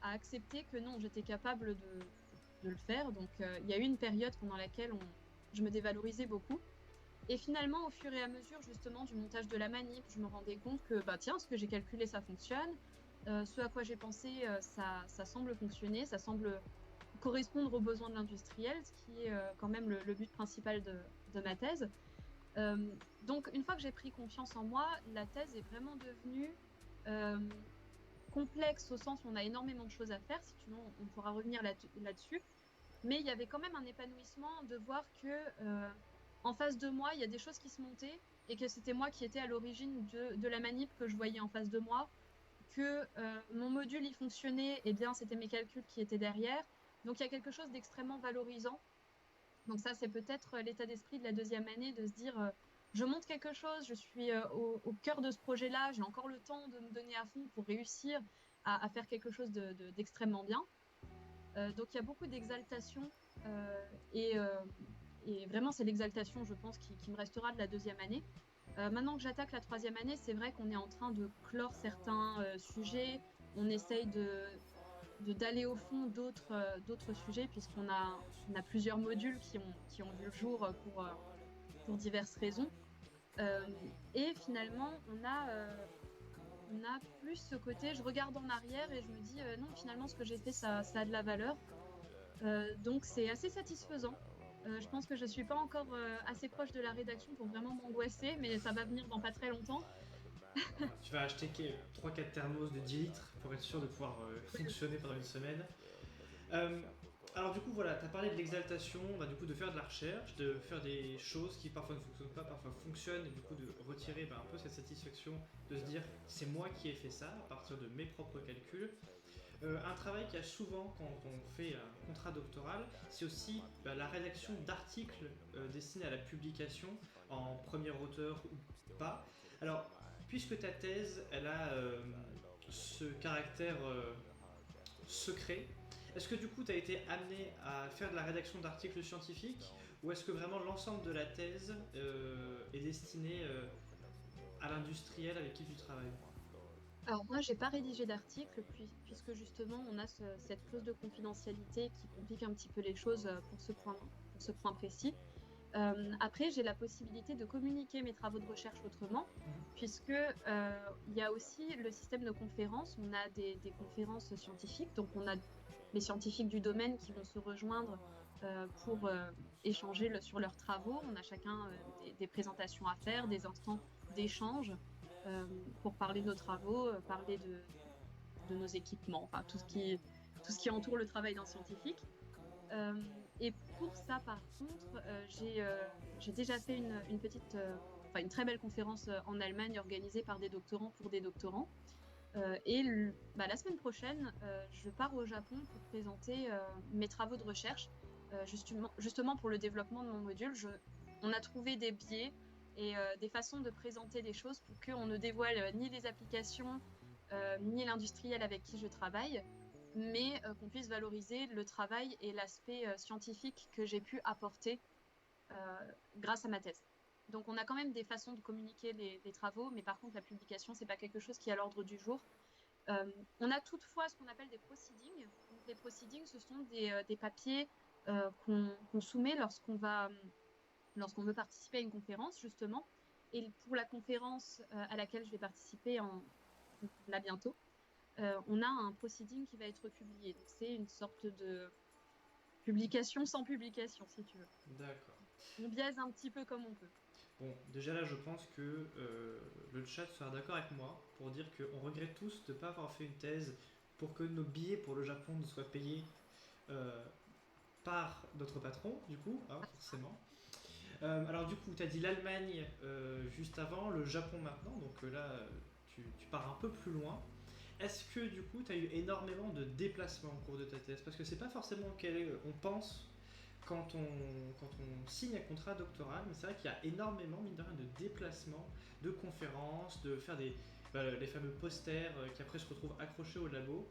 accepter que non, j'étais capable de le faire. Donc, il y a eu une période pendant laquelle je me dévalorisais beaucoup. Et finalement, au fur et à mesure, justement, du montage de la manip, je me rendais compte que, bah tiens, ce que j'ai calculé, ça fonctionne. Ce à quoi j'ai pensé, ça semble fonctionner, ça semble correspondre aux besoins de l'industriel, ce qui est quand même le but principal de ma thèse. Donc, une fois que j'ai pris confiance en moi, la thèse est vraiment devenue euh, complexe au sens où on a énormément de choses à faire. Si tu veux, on pourra revenir là-dessus. Mais il y avait quand même un épanouissement de voir que en face de moi, il y a des choses qui se montaient et que c'était moi qui étais à l'origine de la manip que je voyais en face de moi, que mon module y fonctionnait, et bien c'était mes calculs qui étaient derrière. Donc il y a quelque chose d'extrêmement valorisant. Donc ça, c'est peut-être l'état d'esprit de la deuxième année, de se dire, je monte quelque chose, je suis au cœur de ce projet-là, j'ai encore le temps de me donner à fond pour réussir à faire quelque chose d'extrêmement bien. Donc il y a beaucoup d'exaltation et, euh, et vraiment c'est l'exaltation, je pense, qui me restera de la deuxième année. Maintenant que j'attaque la troisième année, c'est vrai qu'on est en train de clore certains sujets. On essaye d'aller au fond d'autres sujets puisqu'on a plusieurs modules qui ont vu le jour pour diverses raisons. Euh, et finalement, on a plus ce côté, je regarde en arrière et je me dis non, finalement, ce que j'ai fait, ça a de la valeur. Donc, c'est assez satisfaisant. Je pense que je ne suis pas encore assez proche de la rédaction pour vraiment m'angoisser, mais ça va venir dans pas très longtemps. Tu vas acheter 3-4 thermos de 10 litres pour être sûr de pouvoir fonctionner pendant une semaine. Euh, alors du coup voilà, tu as parlé de l'exaltation, bah, du coup de faire de la recherche, de faire des choses qui parfois ne fonctionnent pas, parfois fonctionnent, et du coup de retirer bah, un peu cette satisfaction de se dire c'est moi qui ai fait ça à partir de mes propres calculs. Un travail qui a souvent, quand on fait un contrat doctoral, c'est aussi bah, la rédaction d'articles destinés à la publication en premier auteur ou pas. Alors, puisque ta thèse, elle a ce caractère secret, est-ce que du coup tu as été amené à faire de la rédaction d'articles scientifiques ou est-ce que vraiment l'ensemble de la thèse est destiné à l'industriel avec qui tu travailles? Alors moi, j'ai pas rédigé d'article puisque justement, on a cette clause de confidentialité qui complique un petit peu les choses pour ce point précis. Après, j'ai la possibilité de communiquer mes travaux de recherche autrement, puisque il y a aussi le système de conférences. On a des conférences scientifiques, donc on a les scientifiques du domaine qui vont se rejoindre pour échanger sur leurs travaux. On a chacun des présentations à faire, des instants d'échange euh, pour parler de nos travaux, parler de nos équipements, enfin tout ce qui entoure le travail d'un scientifique. Et pour ça, par contre, j'ai déjà fait enfin une très belle conférence en Allemagne organisée par des doctorants pour des doctorants. La semaine prochaine, je pars au Japon pour présenter mes travaux de recherche, justement pour le développement de mon module. On a trouvé des biais et des façons de présenter les choses pour qu'on ne dévoile ni les applications, ni l'industriel avec qui je travaille, mais qu'on puisse valoriser le travail et l'aspect scientifique que j'ai pu apporter grâce à ma thèse. Donc, on a quand même des façons de communiquer les travaux, mais par contre, la publication, c'est pas quelque chose qui est à l'ordre du jour. On a toutefois ce qu'on appelle des proceedings. Donc, les proceedings, ce sont des papiers qu'on soumet lorsqu'on veut participer à une conférence, justement. Et pour la conférence à laquelle je vais participer là bientôt, on a un proceeding qui va être publié. Donc, c'est une sorte de publication sans publication, si tu veux. D'accord. On biaise un petit peu comme on peut. Bon, déjà là, je pense que le chat sera d'accord avec moi pour dire qu'on regrette tous de ne pas avoir fait une thèse pour que nos billets pour le Japon ne soient payés euh, par notre patron, du coup, hein, forcément. Alors du coup, tu as dit l'Allemagne juste avant, le Japon maintenant, donc là, tu pars un peu plus loin. Est-ce que du coup, tu as eu énormément de déplacements au cours de ta thèse? Parce que c'est pas forcément auquel on pense quand on signe un contrat doctoral, mais c'est vrai qu'il y a énormément, mine de rien, de déplacements, de conférences, de faire les fameux posters qui après se retrouvent accrochés au labo.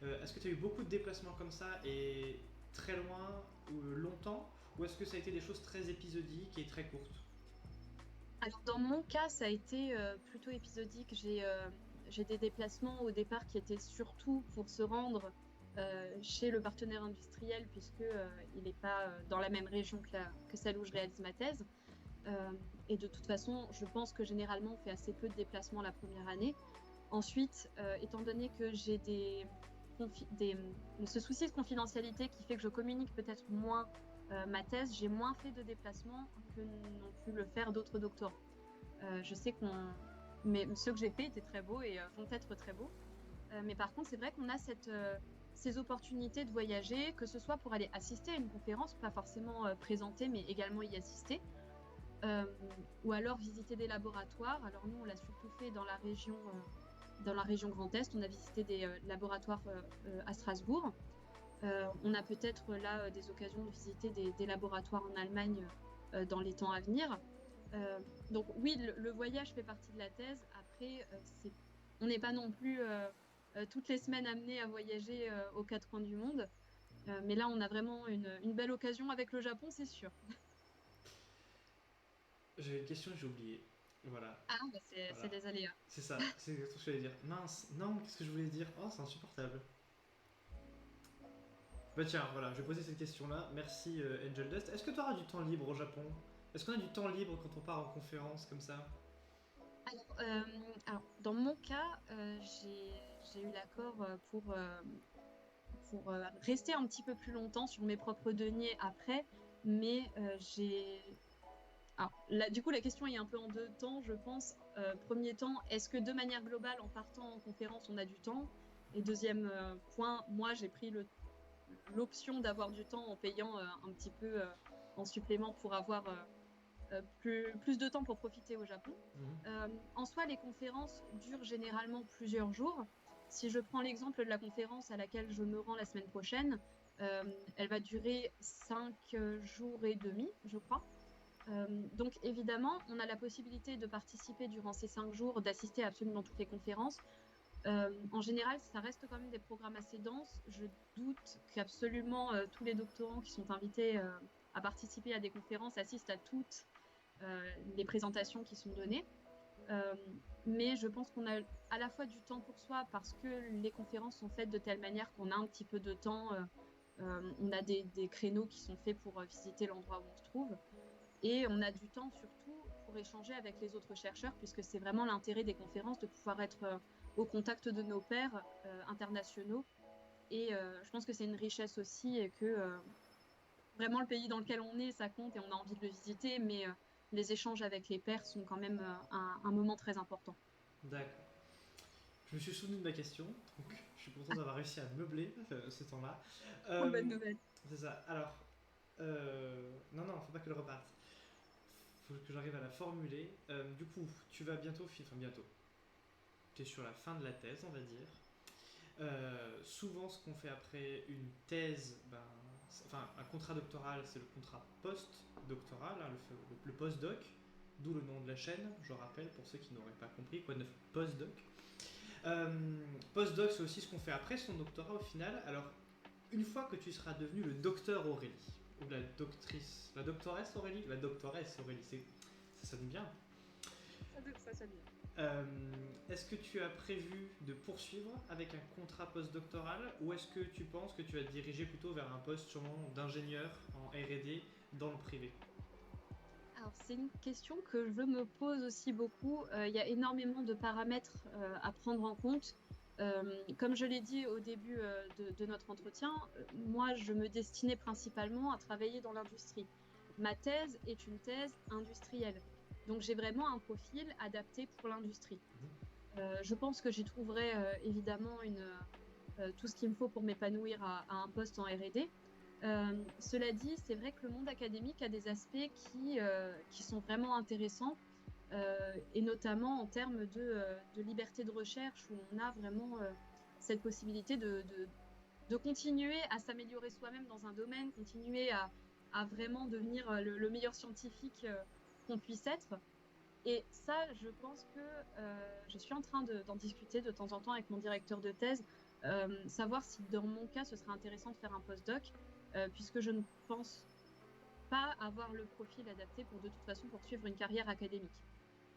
Est-ce que tu as eu beaucoup de déplacements comme ça et très loin ou longtemps, ou est-ce que ça a été des choses très épisodiques et très courtes? Alors, dans mon cas, ça a été plutôt épisodique. J'ai des déplacements au départ qui étaient surtout pour se rendre chez le partenaire industriel, puisque il n'est pas dans la même région que celle où je réalise ma thèse. Et de toute façon, je pense que généralement, on fait assez peu de déplacements la première année. Ensuite, étant donné que j'ai ce souci de confidentialité qui fait que je communique peut-être moins ma thèse, j'ai moins fait de déplacements que n'ont pu le faire d'autres doctorants. Je sais mais ceux que j'ai faits étaient très beaux et vont être très beaux. Mais par contre, c'est vrai qu'on a ces opportunités de voyager, que ce soit pour aller assister à une conférence, pas forcément présenter, mais également y assister, euh, ou alors visiter des laboratoires. Alors nous, on l'a surtout fait dans la région Grand Est. On a visité des laboratoires à Strasbourg. On a peut-être là des occasions de visiter des laboratoires en Allemagne dans les temps à venir. Donc oui, le voyage fait partie de la thèse. Après, on n'est pas non plus toutes les semaines amené à voyager aux quatre coins du monde. Mais là, on a vraiment une belle occasion avec le Japon, c'est sûr. J'avais une question que j'ai oubliée. Voilà, Ah, bah c'est voilà. des aléas. C'est ça, c'est exactement ce que j'allais dire. Mince, non, qu'est-ce que je voulais dire? Oh, c'est insupportable. Bah tiens, voilà, je vais poser cette question-là. Merci Angel Dust. Est-ce que tu auras du temps libre au Japon? Est-ce qu'on a du temps libre quand on part en conférence comme ça? Alors, dans mon cas, j'ai eu l'accord pour rester un petit peu plus longtemps sur mes propres deniers après, mais Alors, là, du coup, la question est un peu en deux temps, je pense. Premier temps, est-ce que de manière globale, en partant en conférence, on a du temps? Et deuxième point, moi, j'ai pris l'option d'avoir du temps en payant un petit peu en supplément pour avoir plus de temps pour profiter au Japon. Mhm. En soi, les conférences durent généralement plusieurs jours. Si je prends l'exemple de la conférence à laquelle je me rends la semaine prochaine, euh, elle va durer 5 jours et demi, je crois. Donc évidemment, on a la possibilité de participer durant ces 5 jours, d'assister à absolument toutes les conférences. En général, ça reste quand même des programmes assez denses. Je doute qu'absolument tous les doctorants qui sont invités à participer à des conférences assistent à toutes les présentations qui sont données. Euh, mais je pense qu'on a à la fois du temps pour soi parce que les conférences sont faites de telle manière qu'on a un petit peu de temps. On a des créneaux qui sont faits pour visiter l'endroit où on se trouve. Et on a du temps surtout pour échanger avec les autres chercheurs, puisque c'est vraiment l'intérêt des conférences de pouvoir être au contact de nos pairs internationaux. Et je pense que c'est une richesse aussi et que vraiment le pays dans lequel on est, ça compte et on a envie de le visiter, mais les échanges avec les pairs sont quand même un moment très important. D'accord. Je me suis souvenu de ma question, donc je suis content d'avoir réussi à meubler ce temps-là. Bonne Euh, nouvelle. c'est ça. Alors, non, non, faut pas qu'elle reparte. Faut que j'arrive à la formuler. Du coup, tu vas bientôt, enfin bientôt. Tu es sur la fin de la thèse, on va dire. Souvent, ce qu'on fait après une thèse, enfin un contrat doctoral, c'est le contrat post-doctoral, hein, le post-doc, d'où le nom de la chaîne, je rappelle pour ceux qui n'auraient pas compris, quoi de neuf post-doc. Post-doc, c'est aussi ce qu'on fait après son doctorat au final. Alors, une fois que tu seras devenu le docteur Aurélie, ou la doctrice, la doctoresse Aurélie, la doctoresse Aurélie, ça sonne bien. Ça sonne bien. Euh, Est-ce que tu as prévu de poursuivre avec un contrat postdoctoral ou est-ce que tu penses que tu vas te diriger plutôt vers un poste sûrement d'ingénieur en R&D dans le privé? Alors, c'est une question que je me pose aussi beaucoup. Il y a énormément de paramètres à prendre en compte. Comme je l'ai dit au début de notre entretien, moi, je me destinais principalement à travailler dans l'industrie. Ma thèse est une thèse industrielle. Donc, j'ai vraiment un profil adapté pour l'industrie. Je pense que j'y trouverai évidemment tout ce qu'il me faut pour m'épanouir à un poste en R&D. Cela dit, c'est vrai que le monde académique a des aspects qui sont vraiment intéressants, et notamment en termes de liberté de recherche, où on a vraiment cette possibilité de continuer à s'améliorer soi-même dans un domaine, continuer à vraiment devenir le meilleur scientifique qu'on puisse être. Et ça, je pense que je suis en train d'en discuter de temps en temps avec mon directeur de thèse, savoir si dans mon cas, ce serait intéressant de faire un postdoc, puisque je ne pense pas avoir le profil adapté pour de toute façon poursuivre une carrière académique.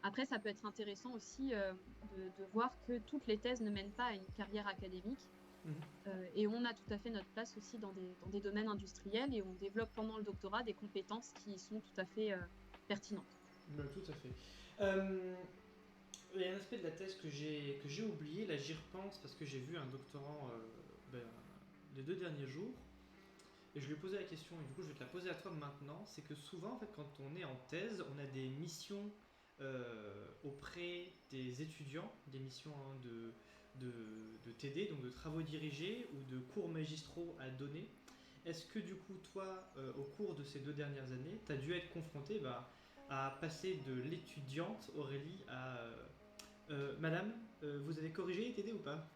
Après, ça peut être intéressant aussi de voir que toutes les thèses ne mènent pas à une carrière académique, Mhm. et on a tout à fait notre place aussi dans des domaines industriels et on développe pendant le doctorat des compétences qui sont tout à fait pertinentes. Tout à fait. Euh, Il y a un aspect de la thèse que j'ai oublié, là j'y repense parce que j'ai vu un doctorant les 2 derniers jours et je lui ai posé la question et du coup je vais te la poser à toi maintenant. C'est que souvent en fait quand on est en thèse, on a des missions auprès des étudiants, des missions hein, de TD, donc de travaux dirigés ou de cours magistraux à donner. Est-ce que du coup toi, au cours de ces 2 dernières années, tu as dû être confronté à passer de l'étudiante Aurélie à Madame, vous avez corrigé les TD ou pas?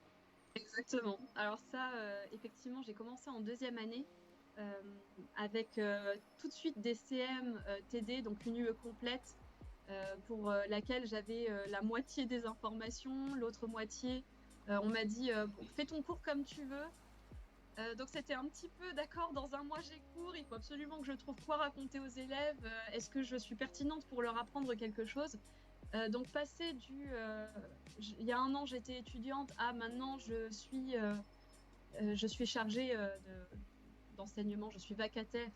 Exactement. Alors ça, effectivement, j'ai commencé en deuxième année avec tout de suite des CM TD, donc une UE complète pour laquelle j'avais la moitié des informations, l'autre moitié, on m'a dit bon, fais ton cours comme tu veux. Donc c'était un petit peu d'accord, dans un mois j'ai cours, il faut absolument que je trouve quoi raconter aux élèves, est-ce que je suis pertinente pour leur apprendre quelque chose? Donc passer il y a un an j'étais étudiante à maintenant je suis chargée d'enseignement, je suis vacataire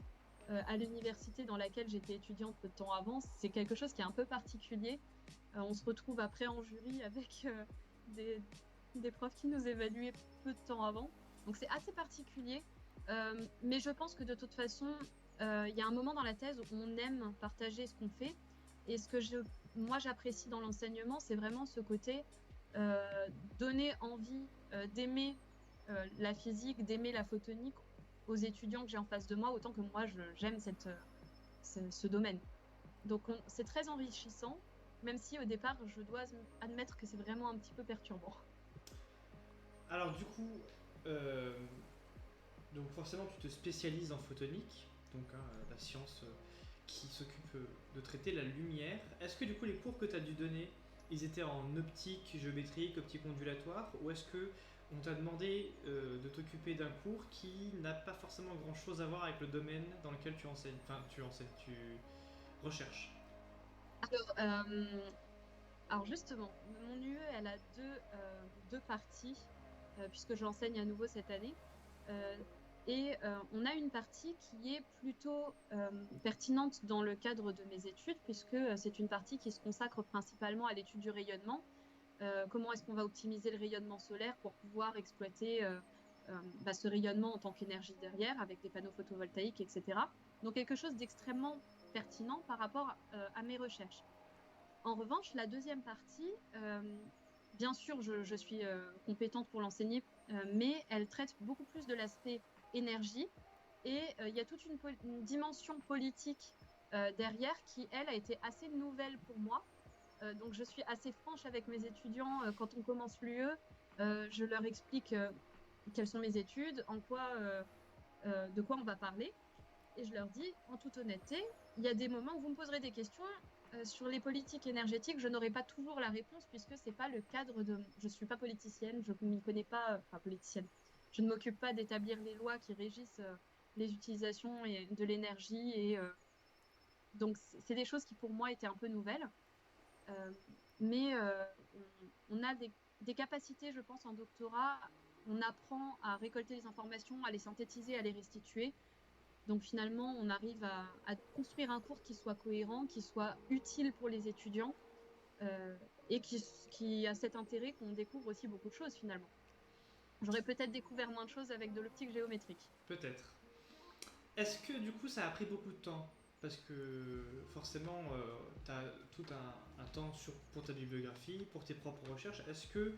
à l'université dans laquelle j'étais étudiante peu de temps avant, c'est quelque chose qui est un peu particulier. On se retrouve après en jury avec des, des profs qui nous évaluaient peu de temps avant. Donc c'est assez particulier. Mais je pense que de toute façon, il y a un moment dans la thèse où on aime partager ce qu'on fait. Et moi j'apprécie dans l'enseignement, c'est vraiment ce côté euh, donner envie d'aimer la physique, d'aimer la photonique aux étudiants que j'ai en face de moi, autant que moi j'aime ce domaine. Donc c'est très enrichissant, même si au départ je dois admettre que c'est vraiment un petit peu perturbant. Alors du coup, euh, donc forcément tu te spécialises en photonique, donc la science qui s'occupe de traiter la lumière. Est-ce que du coup les cours que tu as dû donner, ils étaient en optique géométrique, optique ondulatoire, ou est-ce que on t'a demandé de t'occuper d'un cours qui n'a pas forcément grand-chose à voir avec le domaine dans lequel tu enseignes, tu recherches? Euh, alors justement, mon UE, elle a deux parties, puisque j'enseigne à nouveau cette année. Euh, on a une partie qui est plutôt pertinente dans le cadre de mes études, puisque c'est une partie qui se consacre principalement à l'étude du rayonnement. Comment est-ce qu'on va optimiser le rayonnement solaire pour pouvoir exploiter ce rayonnement en tant qu'énergie derrière, avec des panneaux photovoltaïques, etc. Donc quelque chose d'extrêmement pertinent par rapport à mes recherches. En revanche, la deuxième partie, bien sûr, je suis compétente pour l'enseigner, mais elle traite beaucoup plus de l'aspect énergie. Et il y a toute une dimension politique derrière qui, elle, a été assez nouvelle pour moi. Donc, je suis assez franche avec mes étudiants. Quand on commence l'UE, je leur explique quelles sont mes études, de quoi on va parler. Et je leur dis, en toute honnêteté, il y a des moments où vous me poserez des questions sur les politiques énergétiques. Je n'aurai pas toujours la réponse puisque c'est pas le cadre de. Je suis pas politicienne, je m'y connais pas, enfin politicienne. Je ne m'occupe pas d'établir les lois qui régissent les utilisations de l'énergie donc c'est des choses qui pour moi étaient un peu nouvelles. Euh, mais on a des capacités, je pense, en doctorat. On apprend à récolter les informations, à les synthétiser, à les restituer. Donc finalement, on arrive à construire un cours qui soit cohérent, qui soit utile pour les étudiants euh, et qui a cet intérêt qu'on découvre aussi beaucoup de choses finalement. J'aurais peut-être découvert moins de choses avec de l'optique géométrique. Peut-être. Est-ce que du coup ça a pris beaucoup de temps? Parce que forcément, tu as tout un temps pour ta bibliographie, pour tes propres recherches. Est-ce que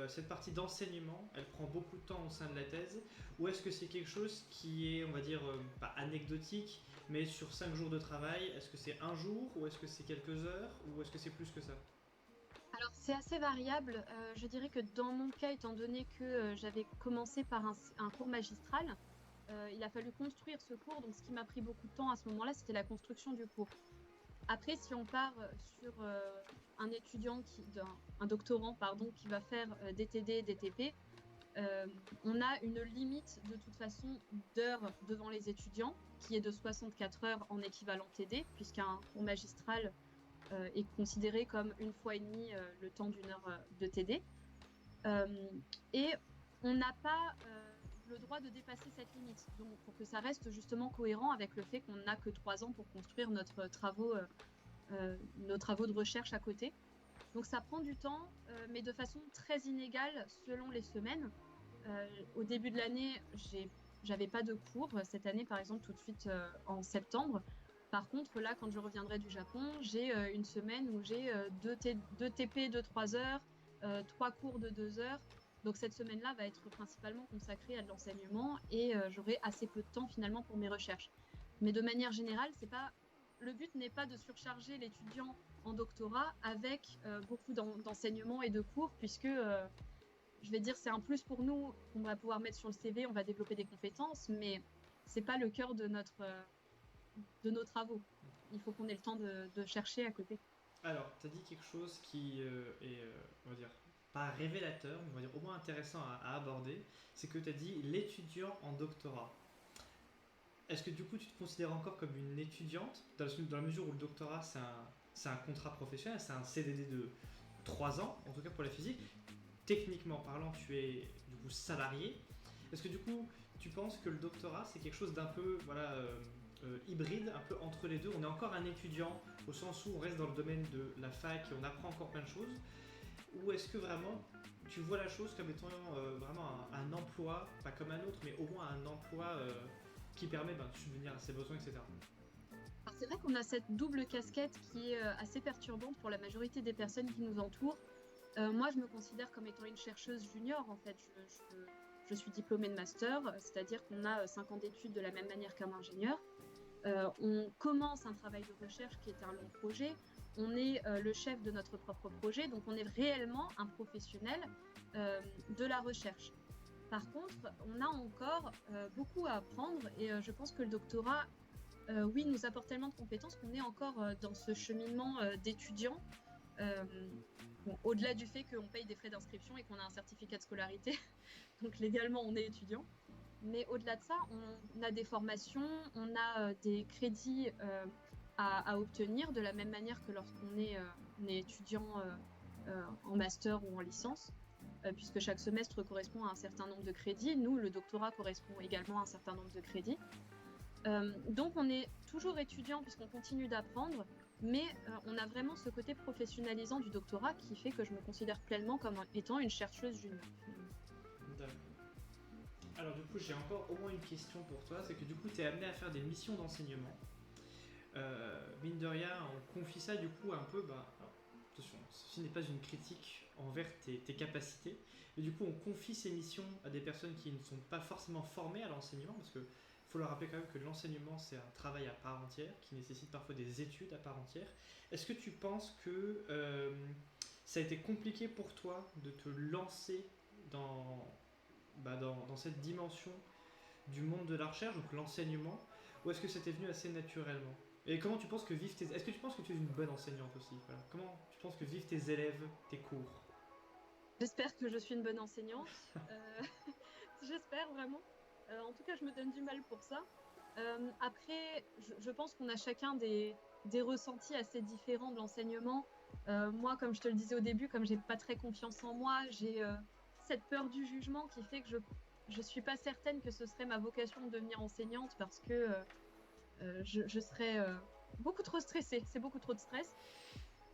cette partie d'enseignement, elle prend beaucoup de temps au sein de la thèse? Ou est-ce que c'est quelque chose qui est, on va dire, pas anecdotique, mais sur 5 jours de travail, est-ce que c'est un jour, ou est-ce que c'est quelques heures, ou est-ce que c'est plus que ça? Alors c'est assez variable. Je dirais que dans mon cas, étant donné que j'avais commencé par un cours magistral, il a fallu construire ce cours. Donc ce qui m'a pris beaucoup de temps à ce moment-là, c'était la construction du cours. Après, si on part sur un un doctorant, pardon, qui va faire des TD, des TP, euh, on a une limite de toute façon d'heures devant les étudiants qui est de 64 heures en équivalent TD, puisqu'un cours magistral est considéré comme une fois et demie le temps d'une heure de TD. Euh, et on n'a pas le droit de dépasser cette limite. Donc, pour que ça reste justement cohérent avec le fait qu'on n'a que 3 ans pour construire nos travaux de recherche à côté. Donc ça prend du temps, mais de façon très inégale selon les semaines. Au début de l'année, j'avais pas de cours. Cette année, par exemple, tout de suite en septembre. Par contre, là, quand je reviendrai du Japon, j'ai une semaine où j'ai deux TP de 3 heures, 3 cours de 2 heures. Donc cette semaine-là va être principalement consacrée à de l'enseignement et j'aurai assez peu de temps finalement pour mes recherches. Mais de manière générale, c'est pas le but n'est pas de surcharger l'étudiant en doctorat avec beaucoup d'enseignements et de cours, puisque je vais dire c'est un plus pour nous qu'on va pouvoir mettre sur le CV, on va développer des compétences, mais c'est pas le cœur de nos travaux. Il faut qu'on ait le temps de chercher à côté. Alors, tu as dit quelque chose qui est, on va dire, pas révélateur, mais on va dire au moins intéressant à aborder, c'est que tu as dit l'étudiant en doctorat. Est-ce que du coup tu te considères encore comme une étudiante dans la mesure où le doctorat c'est un contrat professionnel, c'est un CDD de 3 ans, en tout cas pour la physique. Techniquement parlant, tu es du coup salarié. Est-ce que du coup tu penses que le doctorat c'est quelque chose d'un peu hybride, un peu entre les deux? On est encore un étudiant au sens où on reste dans le domaine de la fac et on apprend encore plein de choses, ou est-ce que vraiment tu vois la chose comme étant vraiment un emploi, pas comme un autre, mais au moins un emploi qui permet de subvenir à ses besoins, etc. Alors, c'est vrai qu'on a cette double casquette qui est assez perturbante pour la majorité des personnes qui nous entourent. Moi, je me considère comme étant une chercheuse junior, en fait. Je suis diplômée de master, c'est-à-dire qu'on a 5 ans d'études de la même manière qu'un ingénieur. On commence un travail de recherche qui est un long projet. On est le chef de notre propre projet, donc on est réellement un professionnel de la recherche. Par contre, on a encore beaucoup à apprendre et je pense que le doctorat, oui, nous apporte tellement de compétences qu'on est encore dans ce cheminement d'étudiant. Euh, bon, au-delà du fait qu'on paye des frais d'inscription et qu'on a un certificat de scolarité, donc légalement on est étudiant. Mais au-delà de ça, on a des formations, on a des crédits à obtenir de la même manière que lorsqu'on est, on est étudiant en master ou en licence, puisque chaque semestre correspond à un certain nombre de crédits. Nous, le doctorat correspond également à un certain nombre de crédits. Donc on est toujours étudiant puisqu'on continue d'apprendre, mais on a vraiment ce côté professionnalisant du doctorat qui fait que je me considère pleinement comme étant une chercheuse junior. D'accord. Alors du coup, j'ai encore au moins une question pour toi, c'est que du coup, tu es amené à faire des missions d'enseignement. Mine de rien, on confie ça du coup un peu, alors, attention, ceci n'est pas une critique envers tes capacités, mais du coup, on confie ces missions à des personnes qui ne sont pas forcément formées à l'enseignement, parce que faut leur rappeler quand même que l'enseignement c'est un travail à part entière, qui nécessite parfois des études à part entière. Est-ce que tu penses que ça a été compliqué pour toi de te lancer dans, dans cette dimension du monde de la recherche, donc l'enseignement, ou est-ce que c'était venu assez naturellement? Et comment tu penses que vivent tes... Est-ce que tu penses que tu es une bonne enseignante aussi? Voilà. Comment tu penses que vivent tes élèves, tes cours? J'espère que je suis une bonne enseignante. J'espère vraiment. En tout cas, je me donne du mal pour ça. Après, je pense qu'on a chacun des ressentis assez différents de l'enseignement. Moi, comme je te le disais au début, comme j'ai pas très confiance en moi, j'ai cette peur du jugement qui fait que je suis pas certaine que ce serait ma vocation de devenir enseignante parce que je serais beaucoup trop stressée. C'est beaucoup trop de stress.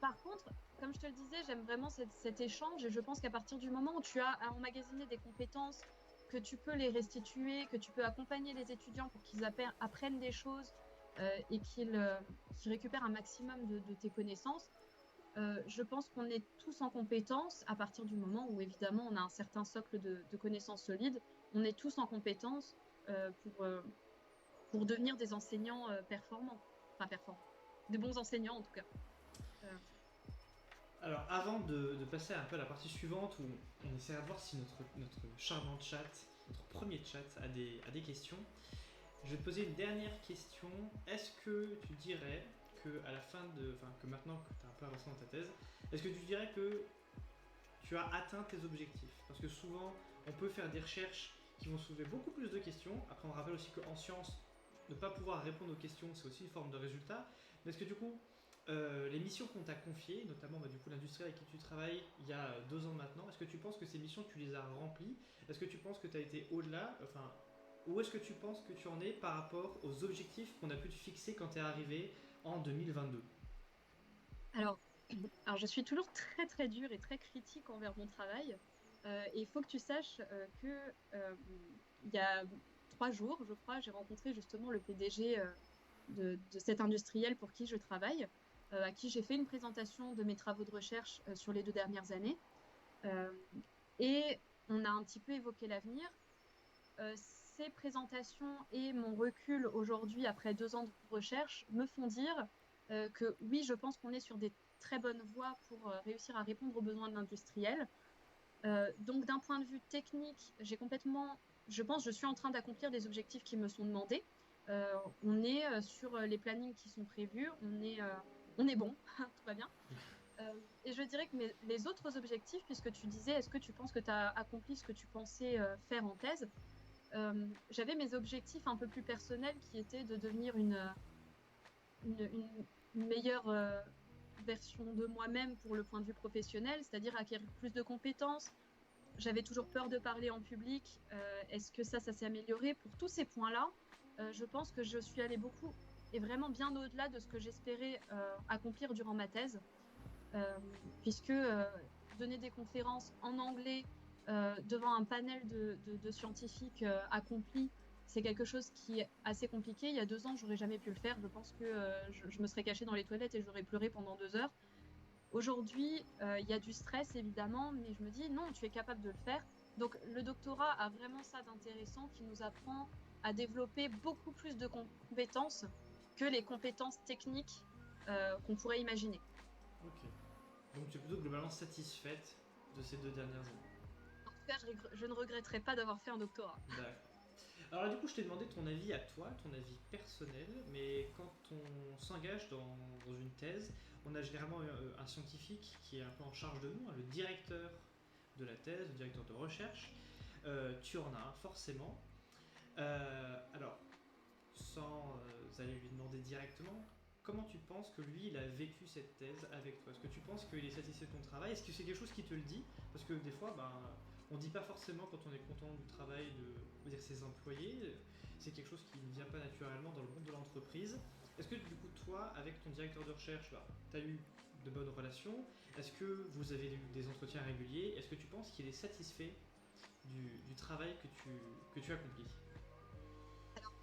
Par contre, comme je te le disais, j'aime vraiment cet échange et je pense qu'à partir du moment où tu as à emmagasiner des compétences, que tu peux les restituer, que tu peux accompagner les étudiants pour qu'ils apprennent des choses et qu'ils récupèrent un maximum de tes connaissances, je pense qu'on est tous en compétences à partir du moment où évidemment on a un certain socle de connaissances solides, on est tous en compétences euh, pour, euh, pour devenir des enseignants performants, enfin performants, des bons enseignants en tout cas. Euh, Alors, avant de passer un peu à la partie suivante, où on essaiera de voir si notre charmant chat, notre premier chat, a des questions, je vais te poser une dernière question. Est-ce que tu dirais que à la fin de, enfin que maintenant que tu as un peu avancé dans ta thèse, est-ce que tu dirais que tu as atteint tes objectifs? Parce que souvent, on peut faire des recherches qui vont soulever beaucoup plus de questions. Après, on rappelle aussi qu'en sciences, ne pas pouvoir répondre aux questions, c'est aussi une forme de résultat. Mais est-ce que du coup, les missions qu'on t'a confiées, notamment du coup l'industriel avec qui tu travailles il y a 2 ans maintenant, est-ce que tu penses que ces missions, tu les as remplies? Est-ce que tu penses que tu as été au-delà? Enfin, où est-ce que tu penses que tu en es par rapport aux objectifs qu'on a pu te fixer quand tu es arrivé en 2022? Alors, alors, je suis toujours très très dure et très critique envers mon travail. Et il faut que tu saches que il y a 3 jours, je crois, j'ai rencontré justement le PDG de cet industriel pour qui je travaille, à qui j'ai fait une présentation de mes travaux de recherche sur les 2 dernières années. Euh, et on a un petit peu évoqué l'avenir. Ces présentations et mon recul aujourd'hui, après 2 ans de recherche, me font dire que oui, je pense qu'on est sur des très bonnes voies pour réussir à répondre aux besoins de l'industriel. Donc, d'un point de vue technique, je pense, je suis en train d'accomplir des objectifs qui me sont demandés. On est sur les plannings qui sont prévus, on est bon, tout va bien. Et je dirais que les autres objectifs, puisque tu disais, est-ce que tu penses que tu as accompli ce que tu pensais faire en thèse? J'avais mes objectifs un peu plus personnels qui étaient de devenir une meilleure version de moi-même pour le point de vue professionnel, c'est-à-dire acquérir plus de compétences. J'avais toujours peur de parler en public. Est-ce que ça s'est amélioré? Pour tous ces points-là, je pense que je suis allée beaucoup et vraiment bien au-delà de ce que j'espérais accomplir durant ma thèse, euh, puisque donner des conférences en anglais devant un panel de scientifiques accomplis, c'est quelque chose qui est assez compliqué. Il y a 2 ans, j'aurais jamais pu le faire. Je pense que je me serais cachée dans les toilettes et j'aurais pleuré pendant 2 heures. Aujourd'hui, il y a du stress évidemment, mais je me dis non, tu es capable de le faire. Donc le doctorat a vraiment ça d'intéressant qui nous apprend à développer beaucoup plus de compétences que les compétences techniques qu'on pourrait imaginer. Ok. Donc tu es plutôt globalement satisfaite de ces 2 dernières années. En tout cas, je ne regretterai pas d'avoir fait un doctorat. D'accord. Alors là, du coup, je t'ai demandé ton avis à toi, ton avis personnel, mais quand on s'engage dans une thèse, on a généralement un scientifique qui est un peu en charge de nous, hein, le directeur de la thèse, le directeur de recherche. Tu en as un, forcément. Alors, sans aller lui demander directement, comment tu penses que lui, il a vécu cette thèse avec toi? Est-ce que tu penses qu'il est satisfait de ton travail? Est-ce que c'est quelque chose qui te le dit? Parce que des fois, ben, on ne dit pas forcément quand on est content du travail de dire ses employés. C'est quelque chose qui ne vient pas naturellement dans le monde de l'entreprise. Est-ce que du coup, toi, avec ton directeur de recherche, tu as eu de bonnes relations? Est-ce que vous avez eu des entretiens réguliers? Est-ce que tu penses qu'il est satisfait du travail que tu accomplis?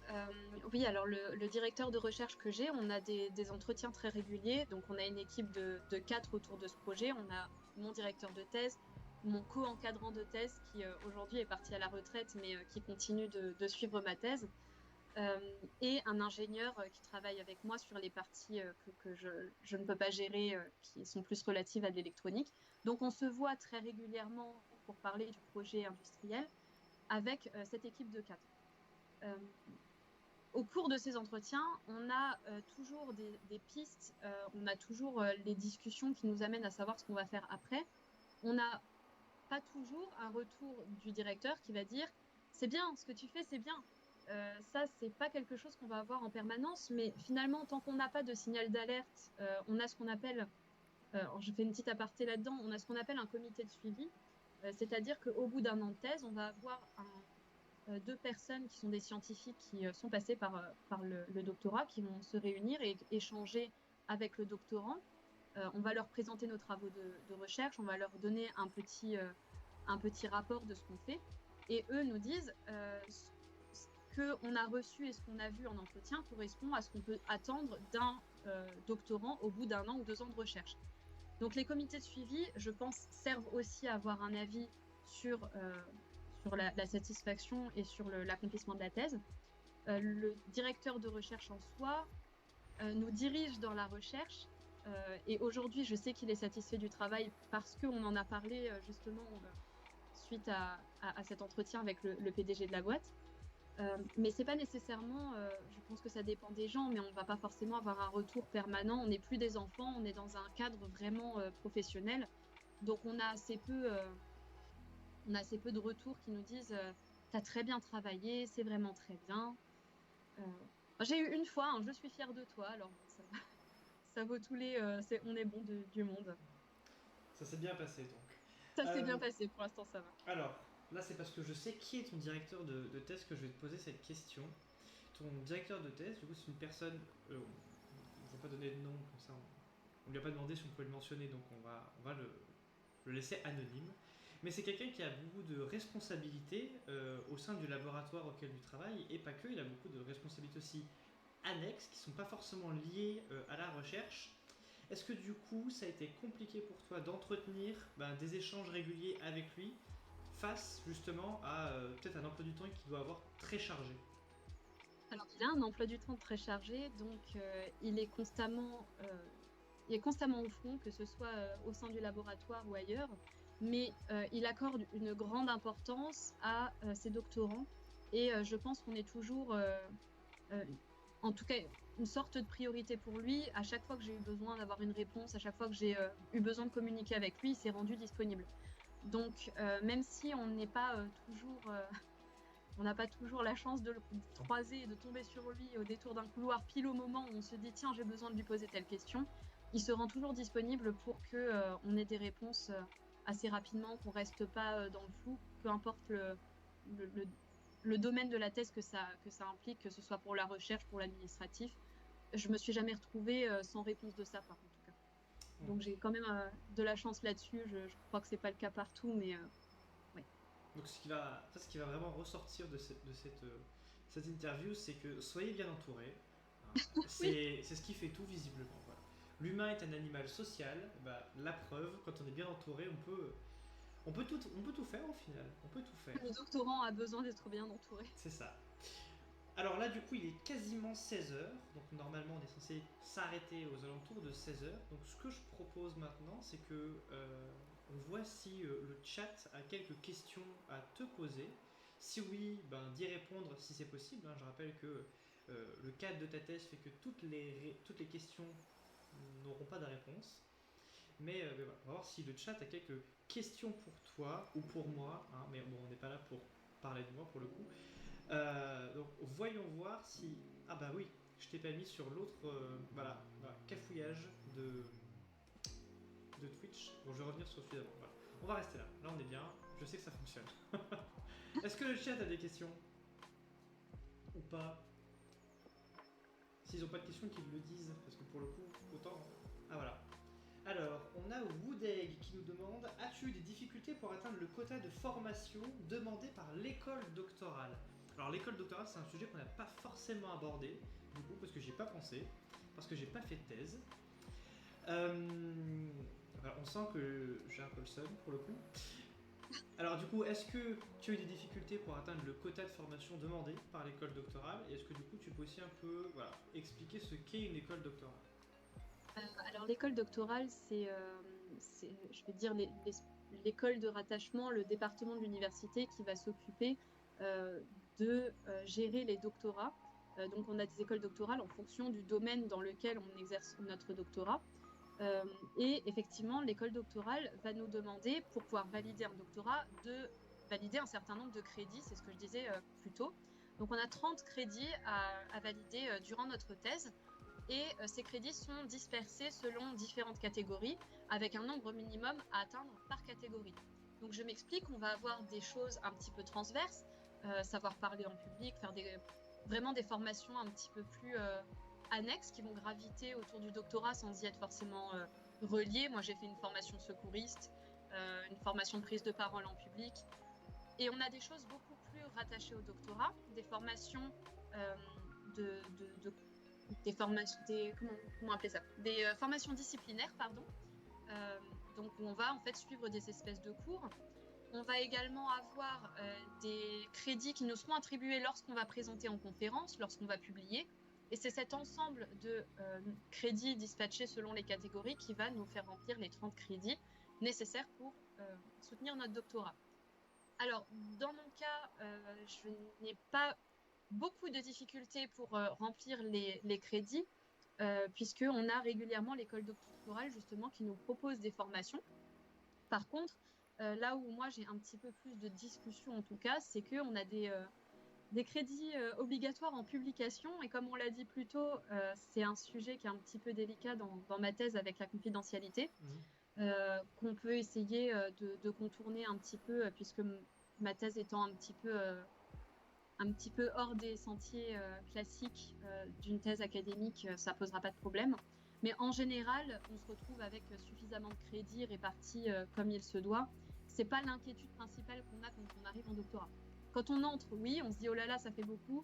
Euh, oui, alors le directeur de recherche que j'ai, on a des entretiens très réguliers. Donc, on a une équipe de 4 autour de ce projet. On a mon directeur de thèse, mon co-encadrant de thèse qui aujourd'hui est parti à la retraite, mais qui continue de suivre ma thèse, euh, et un ingénieur qui travaille avec moi sur les parties que je ne peux pas gérer, qui sont plus relatives à de l'électronique. Donc, on se voit très régulièrement pour parler du projet industriel avec cette équipe de 4. Euh, Au cours de ces entretiens, on a toujours des pistes, on a toujours les discussions qui nous amènent à savoir ce qu'on va faire après. On n'a pas toujours un retour du directeur qui va dire c'est bien, ce que tu fais, c'est bien. Ça, c'est pas quelque chose qu'on va avoir en permanence, mais finalement, tant qu'on n'a pas de signal d'alerte, on a ce qu'on appelle, je fais une petite aparté là-dedans, on a ce qu'on appelle un comité de suivi, c'est-à-dire qu'au bout d'1 an de thèse, on va avoir 2 personnes qui sont des scientifiques qui sont passés par le doctorat, qui vont se réunir et échanger avec le doctorant. On va leur présenter nos travaux de recherche, on va leur donner un petit rapport de ce qu'on fait. Et eux nous disent ce qu'on a reçu et ce qu'on a vu en entretien correspond à ce qu'on peut attendre d'un doctorant au bout d'1 an ou 2 ans de recherche. Donc les comités de suivi, je pense, servent aussi à avoir un avis sur la satisfaction et sur l'accomplissement de la thèse. Le directeur de recherche en soi nous dirige dans la recherche. Et aujourd'hui, je sais qu'il est satisfait du travail parce qu'on en a parlé justement suite à cet entretien avec le PDG de la boîte. Mais c'est pas nécessairement, je pense que ça dépend des gens, mais on va pas forcément avoir un retour permanent. On n'est plus des enfants, on est dans un cadre vraiment professionnel. Donc on a assez peu de retours qui nous disent t'as très bien travaillé, c'est vraiment très bien. Euh, j'ai eu une fois, je suis fière de toi, alors bon, ça vaut tous les on est bon du monde. Ça s'est bien passé donc. Ça s'est Euh, bien passé, pour l'instant ça va. alors, là c'est parce que je sais qui est ton directeur de thèse que je vais te poser cette question. Ton directeur de thèse, du coup, c'est une personne. On ne va pas donner de nom, comme ça on ne lui a pas demandé si on pouvait le mentionner, donc on va le laisser anonyme. Mais c'est quelqu'un qui a beaucoup de responsabilités au sein du laboratoire auquel il travaille, et pas que, il a beaucoup de responsabilités aussi annexes qui ne sont pas forcément liées à la recherche. Est-ce que du coup, ça a été compliqué pour toi d'entretenir des échanges réguliers avec lui face justement à peut-être un emploi du temps qu'il doit avoir très chargé? Alors il a un emploi du temps très chargé, donc il est constamment au front, que ce soit au sein du laboratoire ou ailleurs, mais il accorde une grande importance à ses doctorants et je pense qu'on est toujours en tout cas une sorte de priorité pour lui. À chaque fois que j'ai eu besoin d'avoir une réponse, à chaque fois que j'ai eu besoin de communiquer avec lui, il s'est rendu disponible. Donc, même si on n'est pas toujours, on n'a pas toujours la chance de le croiser et de tomber sur lui au détour d'un couloir, pile au moment où on se dit tiens, j'ai besoin de lui poser telle question, il se rend toujours disponible pour que on ait des réponses assez rapidement, qu'on reste pas dans le flou, peu importe le, le, le domaine de la thèse que ça implique, que ce soit pour la recherche, pour l'administratif. Je me suis jamais retrouvée sans réponse de sa part, en tout cas. Donc j'ai quand même de la chance là-dessus. Je crois que c'est pas le cas partout, mais ouais. Donc ce qui va vraiment ressortir cette interview, c'est que soyez bien entourés. Hein. Oui, C'est ce qui fait tout visiblement. Voilà. L'humain est un animal social. Bah, la preuve, quand on est bien entouré, on peut tout faire au final. On peut tout faire. le doctorant a besoin d'être bien entouré. C'est ça. Alors là, du coup, il est quasiment 16 heures. Donc normalement, on est censé s'arrêter aux alentours de 16 heures. Donc ce que je propose maintenant, c'est que on voit si le chat a quelques questions à te poser. Si oui, ben, d'y répondre si c'est possible. Hein. Je rappelle que le cadre de ta thèse fait que toutes les questions n'auront pas de réponse. Mais voilà, on va voir si le chat a quelques questions pour toi ou pour moi. Hein. Mais bon, on n'est pas là pour parler de moi pour le coup. Donc voyons voir si... Ah bah oui, je t'ai pas mis sur l'autre voilà, cafouillage de Twitch. Bon, je vais revenir sur celui d'avant. Voilà. On va rester là. Là, on est bien. Je sais que ça fonctionne. Est-ce que le chat a des questions? Ou pas? S'ils n'ont pas de questions, qu'ils le disent. Parce que pour le coup, autant... Ah voilà. Alors, on a Woodegg qui nous demande: as-tu eu des difficultés pour atteindre le quota de formation demandé par l'école doctorale? Alors, l'école doctorale, c'est un sujet qu'on n'a pas forcément abordé, du coup, parce que j'y ai pas pensé, parce que j'ai pas fait de thèse. Alors, on sent que j'ai un peu le seum pour le coup. Alors, du coup, est-ce que tu as eu des difficultés pour atteindre le quota de formation demandé par l'école doctorale? Et est-ce que du coup, tu peux aussi un peu expliquer ce qu'est une école doctorale? Alors l'école doctorale, je vais dire, l'école de rattachement, le département de l'université qui va s'occuper de gérer les doctorats. Donc on a des écoles doctorales en fonction du domaine dans lequel on exerce notre doctorat. Et effectivement, l'école doctorale va nous demander, pour pouvoir valider un doctorat, de valider un certain nombre de crédits, c'est ce que je disais plus tôt. Donc on a 30 crédits à valider durant notre thèse. Et ces crédits sont dispersés selon différentes catégories, avec un nombre minimum à atteindre par catégorie. Donc je m'explique, on va avoir des choses un petit peu transverses, savoir parler en public, faire vraiment des formations un petit peu plus annexes qui vont graviter autour du doctorat sans y être forcément reliées. Moi j'ai fait une formation secouriste, une formation de prise de parole en public, et on a des choses beaucoup plus rattachées au doctorat, des formations des formations, comment appeler ça, des formations disciplinaires, pardon. Donc on va en fait suivre des espèces de cours. On va également avoir des crédits qui nous seront attribués lorsqu'on va présenter en conférence, lorsqu'on va publier. Et c'est cet ensemble de crédits dispatchés selon les catégories qui va nous faire remplir les 30 crédits nécessaires pour soutenir notre doctorat. Alors, dans mon cas, je n'ai pas beaucoup de difficultés pour remplir les crédits, puisqu'on a régulièrement l'école doctorale justement qui nous propose des formations. Par contre, là où moi j'ai un petit peu plus de discussion en tout cas, c'est qu'on a des crédits obligatoires en publication, et comme on l'a dit plus tôt, c'est un sujet qui est un petit peu délicat dans ma thèse avec la confidentialité, qu'on peut essayer de contourner un petit peu, puisque ma thèse étant un petit peu hors des sentiers classiques d'une thèse académique, ça posera pas de problème. Mais en général, on se retrouve avec suffisamment de crédits répartis comme il se doit. C'est pas l'inquiétude principale qu'on a quand on arrive en doctorat. Quand on entre, oui, on se dit oh là là, ça fait beaucoup.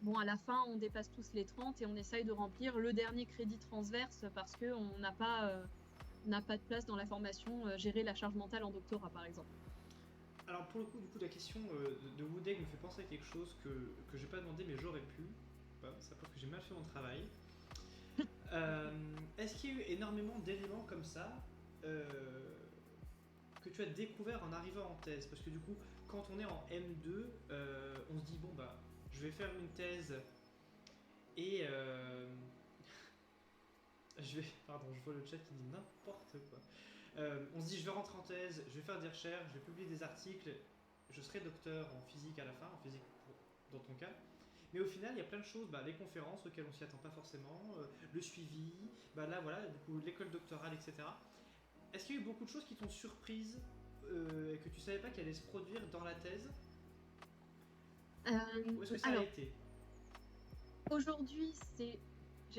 Bon, à la fin, on dépasse tous les 30 et on essaye de remplir le dernier crédit transverse parce qu'on n'a pas de place dans la formation gérer la charge mentale en doctorat, par exemple. Alors pour le coup, du coup, la question de Woodegg me fait penser à quelque chose que j'ai pas demandé mais j'aurais pu. Ça prouve que j'ai mal fait mon travail. Est-ce qu'il y a eu énormément d'éléments comme ça que tu as découvert en arrivant en thèse? Parce que du coup, quand on est en M2, on se dit bon bah je vais faire une thèse Et pardon, je vois le chat qui dit n'importe quoi. On se dit, je vais rentrer en thèse, je vais faire des recherches, je vais publier des articles, je serai docteur en physique à la fin, en physique dans ton cas. Mais au final, il y a plein de choses, les conférences auxquelles on s'y attend pas forcément, le suivi, là voilà, du coup l'école doctorale, etc. Est-ce qu'il y a eu beaucoup de choses qui t'ont surprise et que tu savais pas qu'elles allaient se produire dans la thèse? Ou est-ce que ça a Alors, été? aujourd'hui,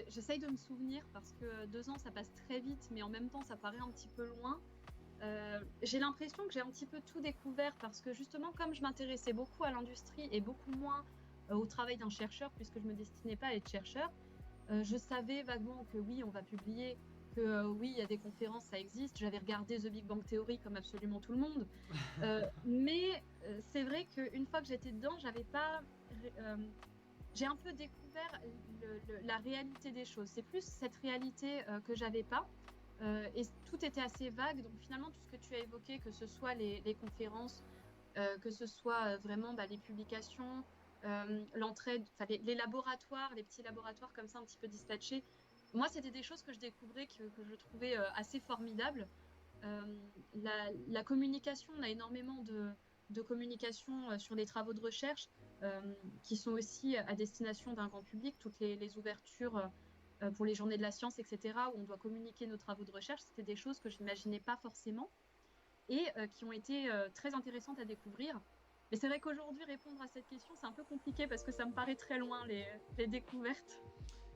j'essaye de me souvenir parce que 2 ans, ça passe très vite, mais en même temps, ça paraît un petit peu loin. J'ai l'impression que j'ai un petit peu tout découvert parce que justement, comme je m'intéressais beaucoup à l'industrie et beaucoup moins au travail d'un chercheur, puisque je me destinais pas à être chercheur, je savais vaguement que oui, on va publier, que oui, il y a des conférences, ça existe. J'avais regardé The Big Bang Theory comme absolument tout le monde. Mais c'est vrai qu'une fois que j'étais dedans, j'avais pas. J'ai un peu découvert la réalité des choses. C'est plus cette réalité que j'avais pas. Et tout était assez vague. Donc finalement, tout ce que tu as évoqué, que ce soit les conférences, que ce soit vraiment les publications, l'entraide, les laboratoires, les petits laboratoires comme ça un petit peu dispatchés. Moi, c'était des choses que je découvrais, que je trouvais assez formidables. La communication, on a énormément de communication sur les travaux de recherche qui sont aussi à destination d'un grand public, toutes les ouvertures pour les journées de la science, etc., où on doit communiquer nos travaux de recherche, c'était des choses que je n'imaginais pas forcément et qui ont été très intéressantes à découvrir. Mais c'est vrai qu'aujourd'hui, répondre à cette question, c'est un peu compliqué parce que ça me paraît très loin, les découvertes.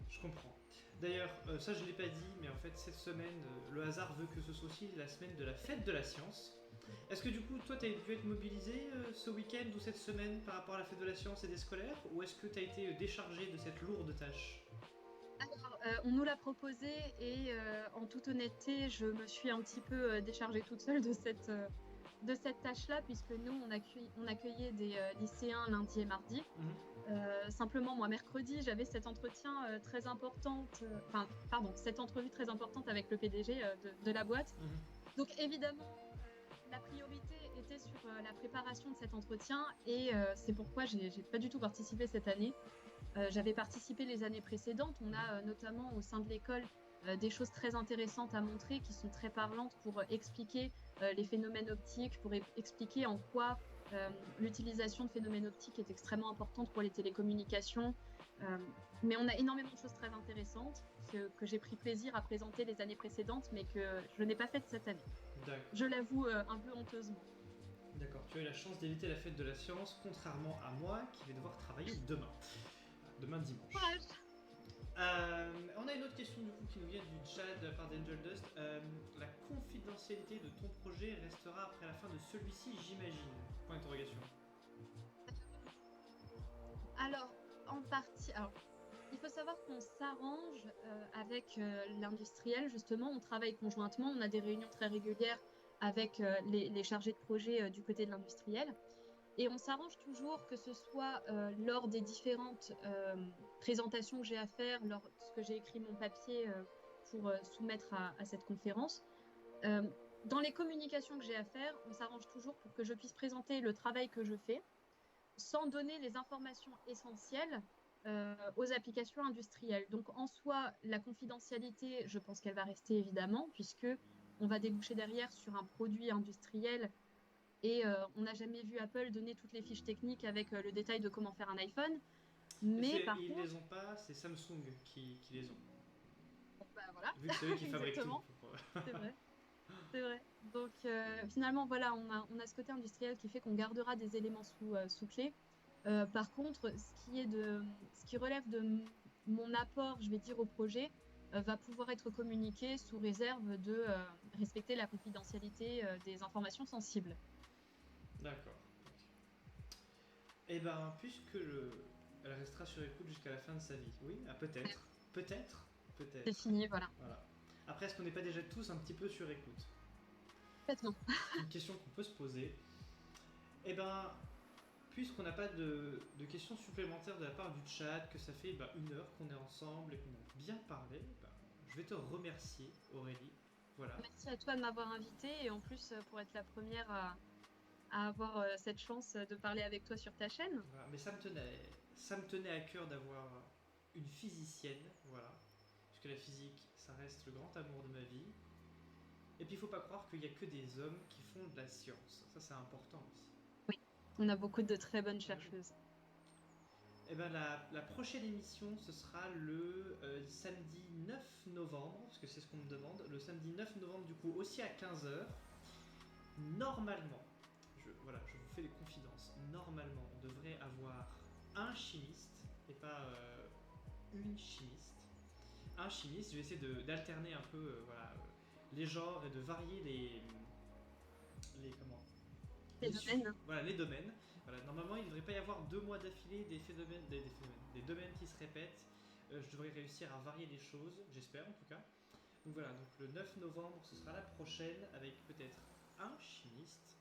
Je comprends. D'ailleurs, ça je ne l'ai pas dit, mais en fait cette semaine, le hasard veut que ce soit aussi la semaine de la fête de la science. Est-ce que du coup, toi, tu as pu être mobilisé ce week-end ou cette semaine par rapport à la fête de la science et des scolaires, ou est-ce que tu as été déchargé de cette lourde tâche? Alors, on nous l'a proposé et en toute honnêteté, je me suis un petit peu déchargée toute seule de cette tâche-là, puisque nous, on accueillait des lycéens lundi et mardi. Simplement, moi, mercredi, j'avais cet entretien très importante, cette entrevue très importante avec le PDG de la boîte. Donc, évidemment, la priorité était sur la préparation de cet entretien et c'est pourquoi j'ai pas du tout participé cette année. J'avais participé les années précédentes. On a notamment au sein de l'école des choses très intéressantes à montrer qui sont très parlantes pour expliquer les phénomènes optiques, pour expliquer en quoi l'utilisation de phénomènes optiques est extrêmement importante pour les télécommunications. Euh, mais on a énormément de choses très intéressantes que j'ai pris plaisir à présenter les années précédentes, mais que je n'ai pas faites cette année. D'accord. Je l'avoue un peu honteusement. D'accord, tu as eu la chance d'éviter la fête de la science, contrairement à moi qui vais devoir travailler demain. Demain dimanche. Courage. On a une autre question du coup qui nous vient du chat de la part d'Angel Dust. La confidentialité de ton projet restera après la fin de celui-ci, j'imagine. Point d'interrogation. Alors, en partie. Alors, il faut savoir qu'on s'arrange avec l'industriel, justement. On travaille conjointement. On a des réunions très régulières avec les chargés de projet du côté de l'industriel. Et on s'arrange toujours, que ce soit lors des différentes présentations que j'ai à faire, lorsque j'ai écrit mon papier pour soumettre à cette conférence. Euh, dans les communications que j'ai à faire, on s'arrange toujours pour que je puisse présenter le travail que je fais sans donner les informations essentielles aux applications industrielles. Donc en soi, la confidentialité, je pense qu'elle va rester évidemment, puisque on va déboucher derrière sur un produit industriel et on n'a jamais vu Apple donner toutes les fiches techniques avec le détail de comment faire un iPhone. Mais par Ils contre, les ont pas, c'est Samsung qui les ont. bon, bah voilà, Vu que c'est eux qui fabriquent tout. exactement, c'est vrai. C'est vrai. Donc finalement, voilà, on a ce côté industriel qui fait qu'on gardera des éléments sous clé. Par contre, ce qui relève de mon apport, je vais dire, au projet, va pouvoir être communiqué sous réserve de respecter la confidentialité des informations sensibles. D'accord. Et ben, elle restera sur écoute jusqu'à la fin de sa vie. Oui, peut-être. Peut-être. C'est Peut-être. fini, voilà. Voilà. Après, est-ce qu'on n'est pas déjà tous un petit peu sur écoute? Complètement. C'est une question qu'on peut se poser. Eh ben, puisqu'on n'a pas de questions supplémentaires de la part du chat, que ça fait 1 heure qu'on est ensemble et qu'on a bien parlé, je vais te remercier, Aurélie. Voilà. Merci à toi de m'avoir invité et en plus pour être la première à avoir cette chance de parler avec toi sur ta chaîne. Voilà. Mais ça me tenait à cœur d'avoir une physicienne, voilà. Puisque la physique, ça reste le grand amour de ma vie. Et puis il faut pas croire qu'il y a que des hommes qui font de la science. Ça c'est important aussi. Oui, on a beaucoup de très bonnes Ah oui. chercheuses. Eh ben la prochaine émission, ce sera le samedi 9 novembre, parce que c'est ce qu'on me demande. Le samedi 9 novembre, du coup, aussi à 15h. Normalement, voilà, je vous fais des confidences. Normalement, on devrait avoir un chimiste, et pas une chimiste. Un chimiste, je vais essayer d'alterner un peu voilà, les genres et de varier comment Les domaines. voilà, les domaines. Voilà, normalement, il ne devrait pas y avoir 2 mois d'affilée des domaines qui se répètent. Je devrais réussir à varier les choses, j'espère en tout cas. Donc voilà, donc le 9 novembre, ce sera la prochaine avec peut-être un chimiste.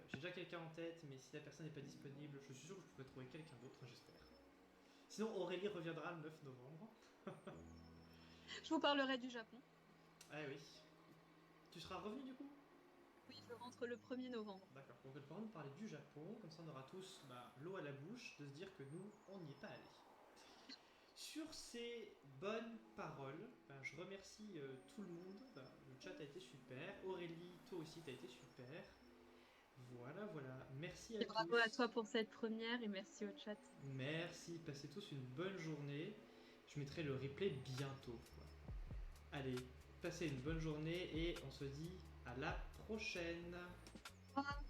J'ai déjà quelqu'un en tête, mais si la personne n'est pas disponible, je suis sûr que je pourrais trouver quelqu'un d'autre, j'espère. Sinon, Aurélie reviendra le 9 novembre. Je vous parlerai du Japon. Ah oui. Tu seras revenu du coup? Oui, je rentre le 1er novembre. D'accord, donc elle pourra nous parler du Japon, comme ça on aura tous l'eau à la bouche de se dire que nous, on n'y est pas allé. Sur ces bonnes paroles, je remercie tout le monde. Le chat a été super. Aurélie, toi aussi, t'as été super. Voilà, voilà. Merci à Et bravo à tous. toi pour cette première et merci au chat. Merci. Passez tous une bonne journée. Je mettrai le replay bientôt. Allez, passez une bonne journée et on se dit à la prochaine. Au revoir.